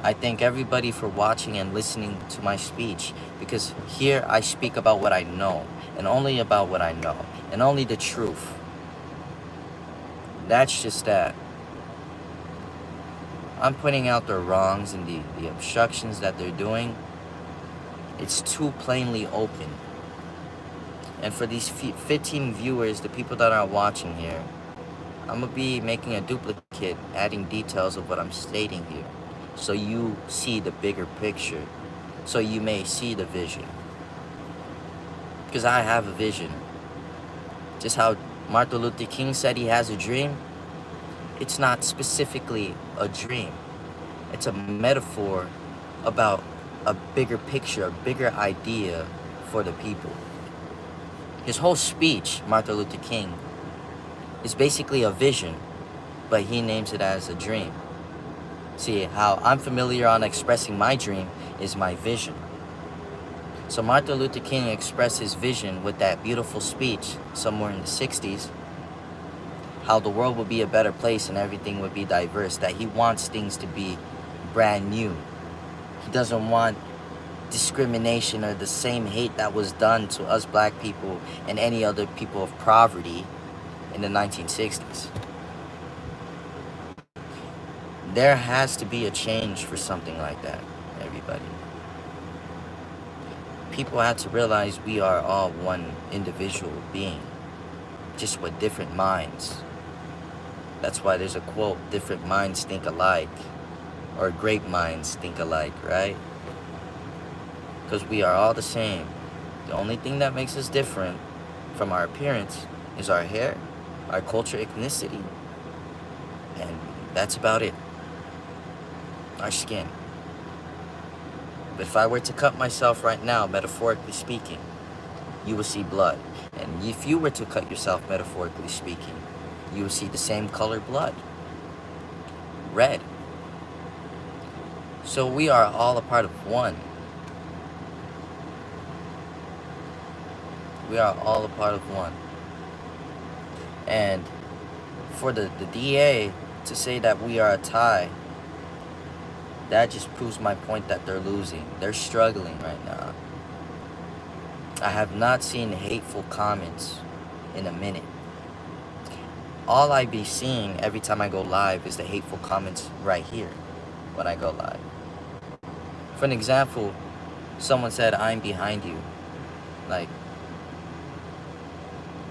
I thank everybody for watching and listening to my speech, because here I speak about what I know, and only about what I know, and only the truth. That's just that. I'm pointing out their wrongs and the obstructions that they're doing. It's too plainly open. And for these 15 viewers, the people that are watching here, I'm going to be making a duplicate, adding details of what I'm stating here, so you see the bigger picture, so you may see the vision. Because I have a vision. Just how Martin Luther King said he has a dream, it's not specifically a dream. It's a metaphor about a bigger picture, a bigger idea for the people. His whole speech, Martin Luther King, is basically a vision, but he names it as a dream. See, how I'm familiar on expressing my dream is my vision. So Martin Luther King expressed his vision with that beautiful speech somewhere in the 60s, how the world would be a better place and everything would be diverse, that he wants things to be brand new. He doesn't want discrimination or the same hate that was done to us black people and any other people of poverty in the 1960s. There has to be a change for something like that, everybody. People have to realize we are all one individual being, just with different minds. That's why there's a quote, different minds think alike, or great minds think alike, right? Because we are all the same. The only thing that makes us different from our appearance is our hair, our culture, ethnicity, and that's about it. Our skin. But if I were to cut myself right now, metaphorically speaking, you will see blood. And if you were to cut yourself, metaphorically speaking, you will see the same color blood. Red. So we are all a part of one. We are all a part of one. And for the DA to say that we are a tie, that just proves my point that they're losing. They're struggling right now. I have not seen hateful comments in a minute. All I be seeing every time I go live is the hateful comments right here when I go live. For an example, someone said, "I'm behind you." Like,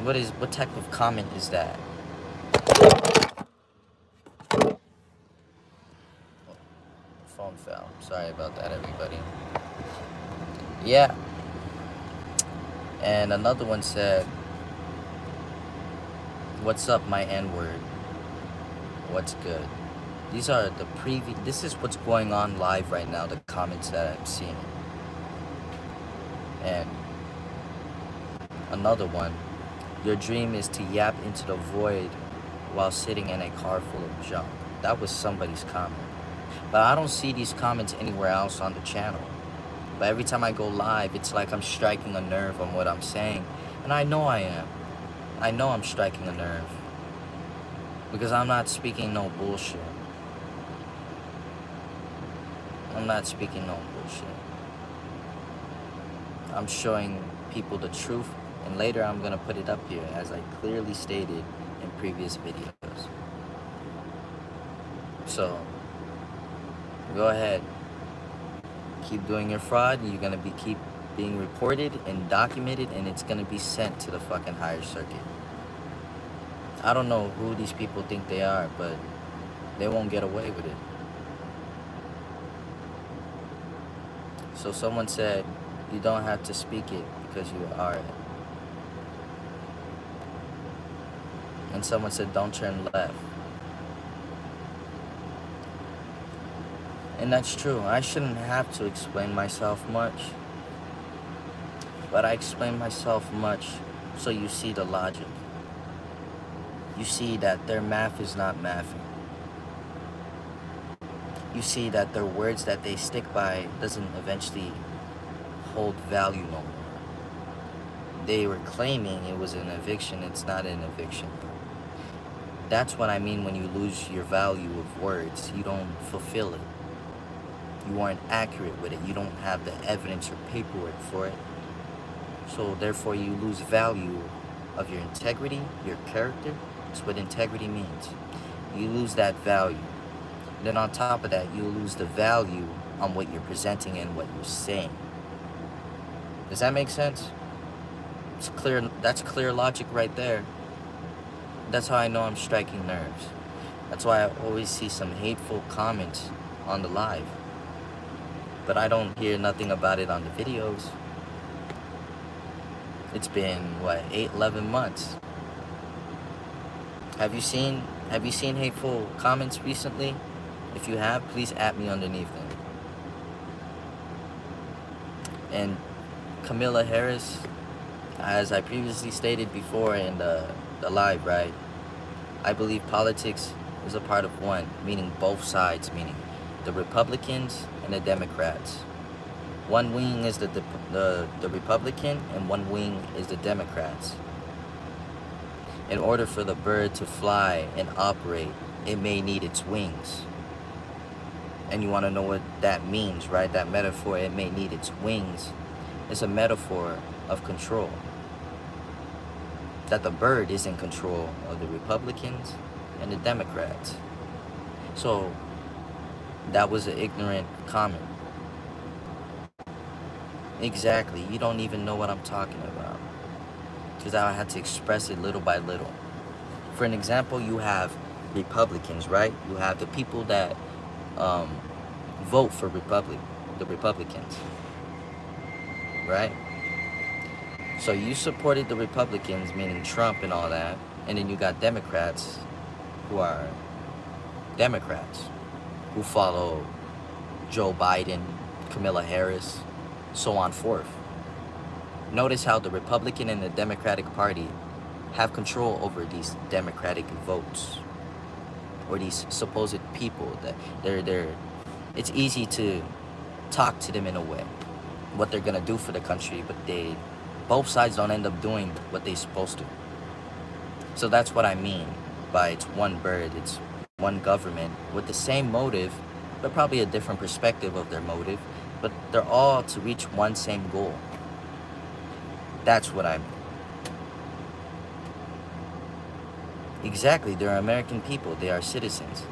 what type of comment is that? Phone fell. Sorry about that, everybody. Yeah. And another one said, "What's up, my N-word? What's good?" These are the this is what's going on live right now, the comments that I'm seeing. And another one, your dream is to yap into the void while sitting in a car full of junk. That was somebody's comment. But I don't see these comments anywhere else on the channel. But every time I go live, it's like I'm striking a nerve on what I'm saying. And I know I am. I know I'm striking a nerve. Because I'm not speaking no bullshit. I'm not speaking no bullshit. I'm showing people the truth, and later I'm gonna put it up here as I clearly stated in previous videos. So, go ahead. Keep doing your fraud, and you're gonna keep being reported and documented, and it's gonna be sent to the fucking higher circuit. I don't know who these people think they are, but they won't get away with it. So someone said, you don't have to speak it because you are it. And someone said, don't turn left. And that's true. I shouldn't have to explain myself much. But I explain myself much so you see the logic. You see that their math is not mathing. You see that their words that they stick by doesn't eventually hold value no more. They were claiming it was an eviction. It's not an eviction. That's what I mean when you lose your value of words. You don't fulfill it. You aren't accurate with it. You don't have the evidence or paperwork for it. So therefore you lose value of your integrity, your character. That's what integrity means. You lose that value. Then on top of that, you lose the value on what you're presenting and what you're saying. Does that make sense? It's clear. That's clear logic right there. That's how I know I'm striking nerves. That's why I always see some hateful comments on the live. But I don't hear nothing about it on the videos. It's been, what, 11 months. Have you seen hateful comments recently? If you have, please at me underneath them. And Kamala Harris, as I previously stated before in the live, right? I believe politics is a part of one, meaning both sides, meaning the Republicans and the Democrats. One wing is the Republican and one wing is the Democrats. In order for the bird to fly and operate, it may need its wings. And you want to know what that means, right? That metaphor, it may need its wings, is a metaphor of control. That the bird is in control of the Republicans and the Democrats. So that was an ignorant comment. Exactly. You don't even know what I'm talking about. Because I had to express it little by little. For an example, you have Republicans, right? You have the people that vote for the Republicans, right? So you supported the Republicans, meaning Trump and all that, and then you got Democrats who are Democrats, who follow Joe Biden, Kamala Harris, so on forth. Notice how the Republican and the Democratic Party have control over these Democratic votes, or these supposed people that it's easy to talk to them in a way, what they're gonna do for the country, but both sides don't end up doing what they're supposed to. So that's what I mean by it's one bird, it's one government with the same motive, but probably a different perspective of their motive, but they're all to reach one same goal. That's what I mean. Exactly, they're American people, they are citizens.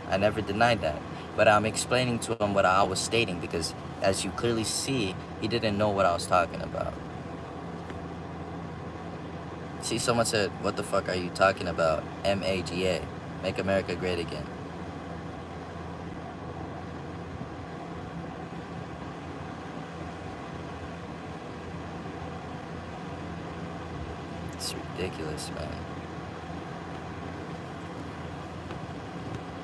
I never denied that. But I'm explaining to him what I was stating because, as you clearly see, he didn't know what I was talking about. See, someone said, what the fuck are you talking about? MAGA, Make America Great Again. It's ridiculous, man.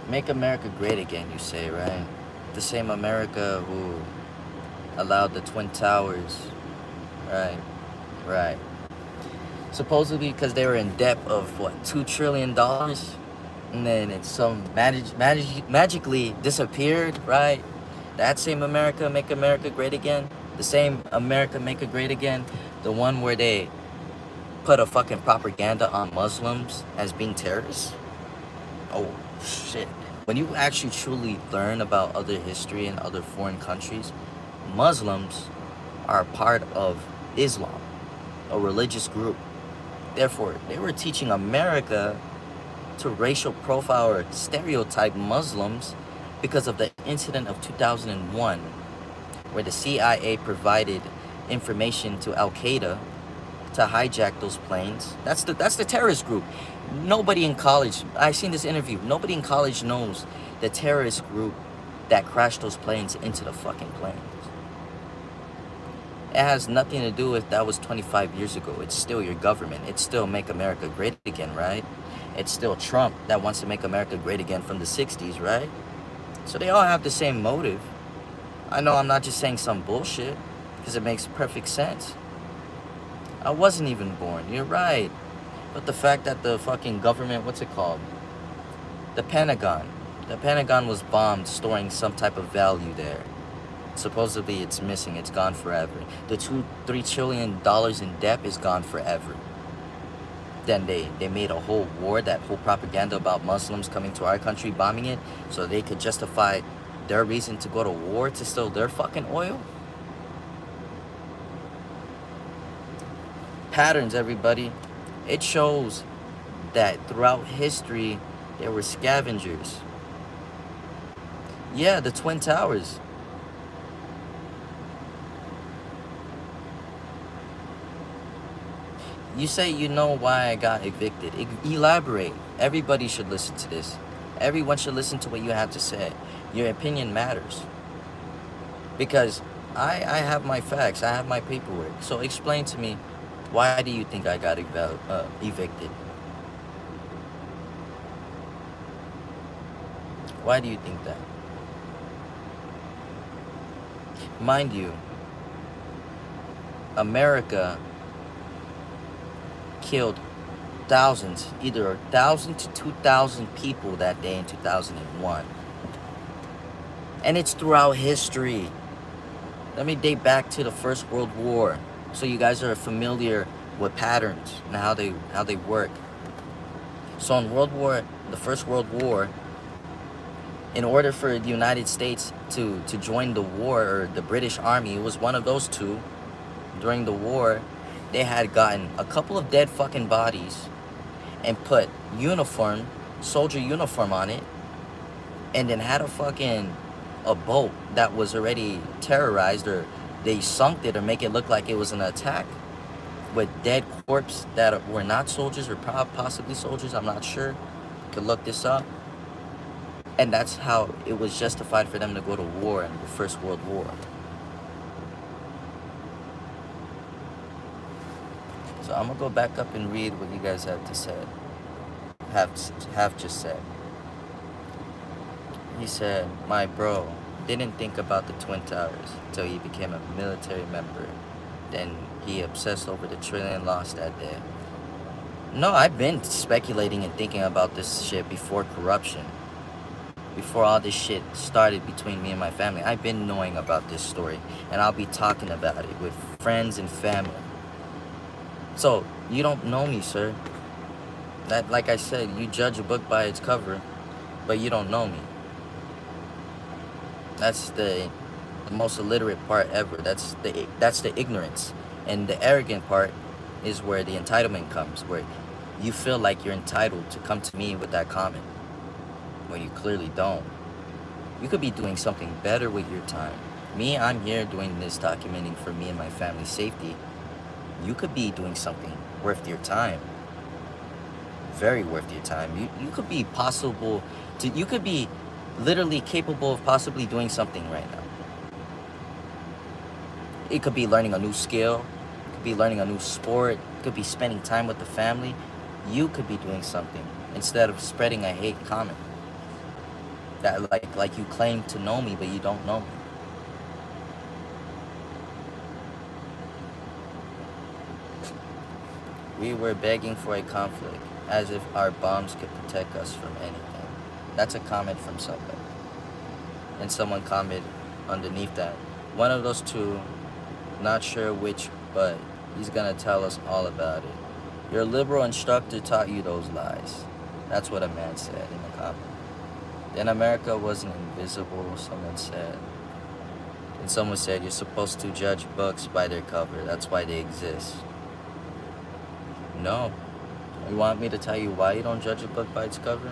Make America great again, you say, right? The same America who allowed the Twin Towers Right. Right. Supposedly because they were in debt of what, $2 trillion, and then it magically disappeared. Right. That same America, make America great again. The same America, make it great again. The one where they put a fucking propaganda on Muslims as being terrorists. Oh shit. When you actually truly learn about other history in other foreign countries, Muslims are part of Islam, a religious group. Therefore, they were teaching America to racial profile or stereotype Muslims because of the incident of 2001, where the CIA provided information to Al Qaeda to hijack those planes. That's the terrorist group. Nobody in college, I seen this interview, nobody in college knows the terrorist group that crashed those planes into the fucking planes. It has nothing to do with that was 25 years ago. It's still your government. It's still make America great again, right? It's still Trump that wants to make America great again from the 60s, right? So they all have the same motive. I know I'm not just saying some bullshit, because it makes perfect sense. I wasn't even born, you're right. But the fact that the fucking government, what's it called? The Pentagon was bombed storing some type of value there. Supposedly it's missing, it's gone forever. The $3 trillion in debt is gone forever. Then they made a whole war, that whole propaganda about Muslims coming to our country, bombing it, so they could justify their reason to go to war to steal their fucking oil. Patterns, everybody. It shows that throughout history there were scavengers. Yeah, the Twin Towers. You say you know why I got evicted. Elaborate. Everybody should listen to this. Everyone should listen to what you have to say. Your opinion matters. Because I have my facts. I have my paperwork. So explain to me, why do you think I got evicted? Why do you think that? Mind you, America killed thousands, either 1,000 to 2,000 people that day in 2001. And it's throughout history. Let me date back to the First World War, so you guys are familiar with patterns and how they work. So in the First World War, in order for the United States to join the war, or the British Army, it was one of those two, during the war, they had gotten a couple of dead fucking bodies and put soldier uniform on it, and then had a boat that was already terrorized, or they sunk it or make it look like it was an attack, with dead corpses that were not soldiers, or possibly soldiers, I'm not sure. You could look this up. And that's how it was justified for them to go to war in the First World War. So I'm gonna go back up and read what you guys have to say. Have just said. He said, "My bro didn't think about the Twin Towers until he became a military member. Then he obsessed over the trillion lost that day." No, I've been speculating and thinking about this shit before corruption. Before all this shit started between me and my family, I've been knowing about this story, and I'll be talking about it with friends and family. So, you don't know me, sir. That, like I said, you judge a book by its cover, but you don't know me. That's the most illiterate part ever. That's the ignorance. And the arrogant part is where the entitlement comes, where you feel like you're entitled to come to me with that comment, when you clearly don't. You could be doing something better with your time. Me, I'm here doing this, documenting for me and my family's safety. You could be doing something worth your time. Very worth your time. You could be you could be literally capable of possibly doing something right now. It could be learning a new skill. It could be learning a new sport. It could be spending time with the family. You could be doing something instead of spreading a hate comment. That like you claim to know me, but you don't know me. We were begging for a conflict, as if our bombs could protect us from anything. That's a comment from somebody. And someone commented underneath that, one of those two, not sure which, but he's gonna tell us all about it. Your liberal instructor taught you those lies. That's what a man said in the comment. Then America wasn't invisible, someone said. And someone said, you're supposed to judge books by their cover. That's why they exist. No. You want me to tell you why you don't judge a book by its cover?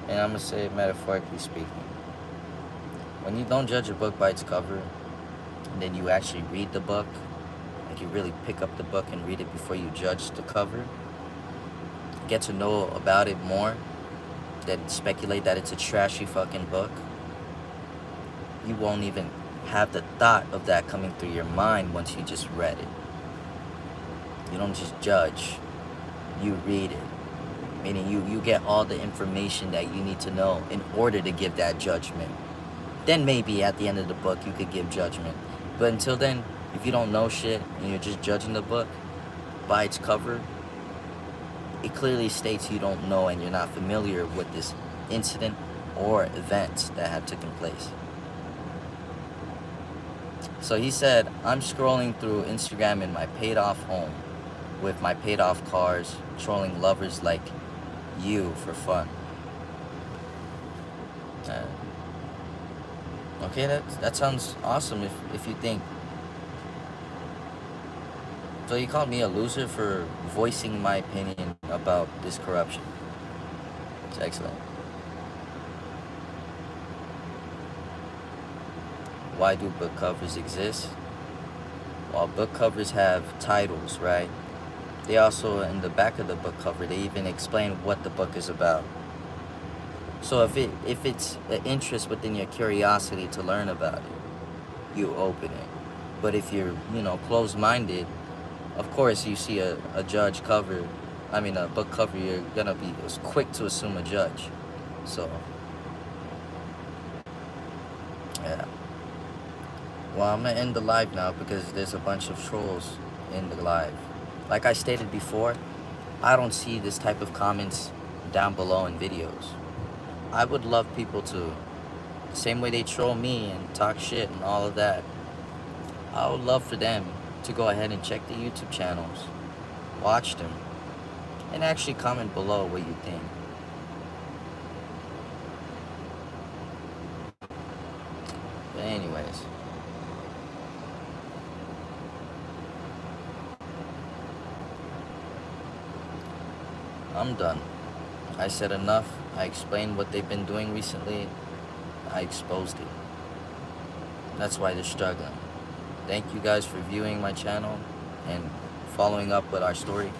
And I'm going to say it metaphorically speaking. When you don't judge a book by its cover, and then you actually read the book, like you really pick up the book and read it before you judge the cover, get to know about it more, then speculate that it's a trashy fucking book, you won't even have the thought of that coming through your mind once you just read it. You don't just judge, you read it. Meaning you get all the information that you need to know in order to give that judgment. Then maybe at the end of the book you could give judgment. But until then, if you don't know shit and you're just judging the book by its cover, it clearly states you don't know and you're not familiar with this incident or events that have taken place. So he said, I'm scrolling through Instagram in my paid off home with my paid off cars, trolling lovers like you for fun. Okay, that sounds awesome if you think. So you called me a loser for voicing my opinion about this corruption. It's excellent. Why do book covers exist? Well, book covers have titles, right? They also, in the back of the book cover, they even explain what the book is about. So if it's an interest within your curiosity to learn about it, you open it. But if you're, closed-minded, of course you see a book cover, you're gonna be quick to assume a judge. So, yeah. Well, I'm gonna end the live now because there's a bunch of trolls in the live. Like I stated before, I don't see this type of comments down below in videos. I would love people to, the same way they troll me and talk shit and all of that, I would love for them to go ahead and check the YouTube channels, watch them, and actually comment below what you think. But anyways, I'm done. I said enough. I explained what they've been doing recently. I exposed it. That's why they're struggling. Thank you guys for viewing my channel and following up with our story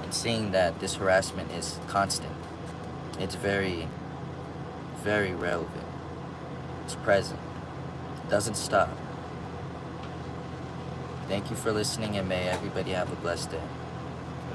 and seeing that this harassment is constant. It's very, very relevant. It's present. It doesn't stop. Thank you for listening, and may everybody have a blessed day.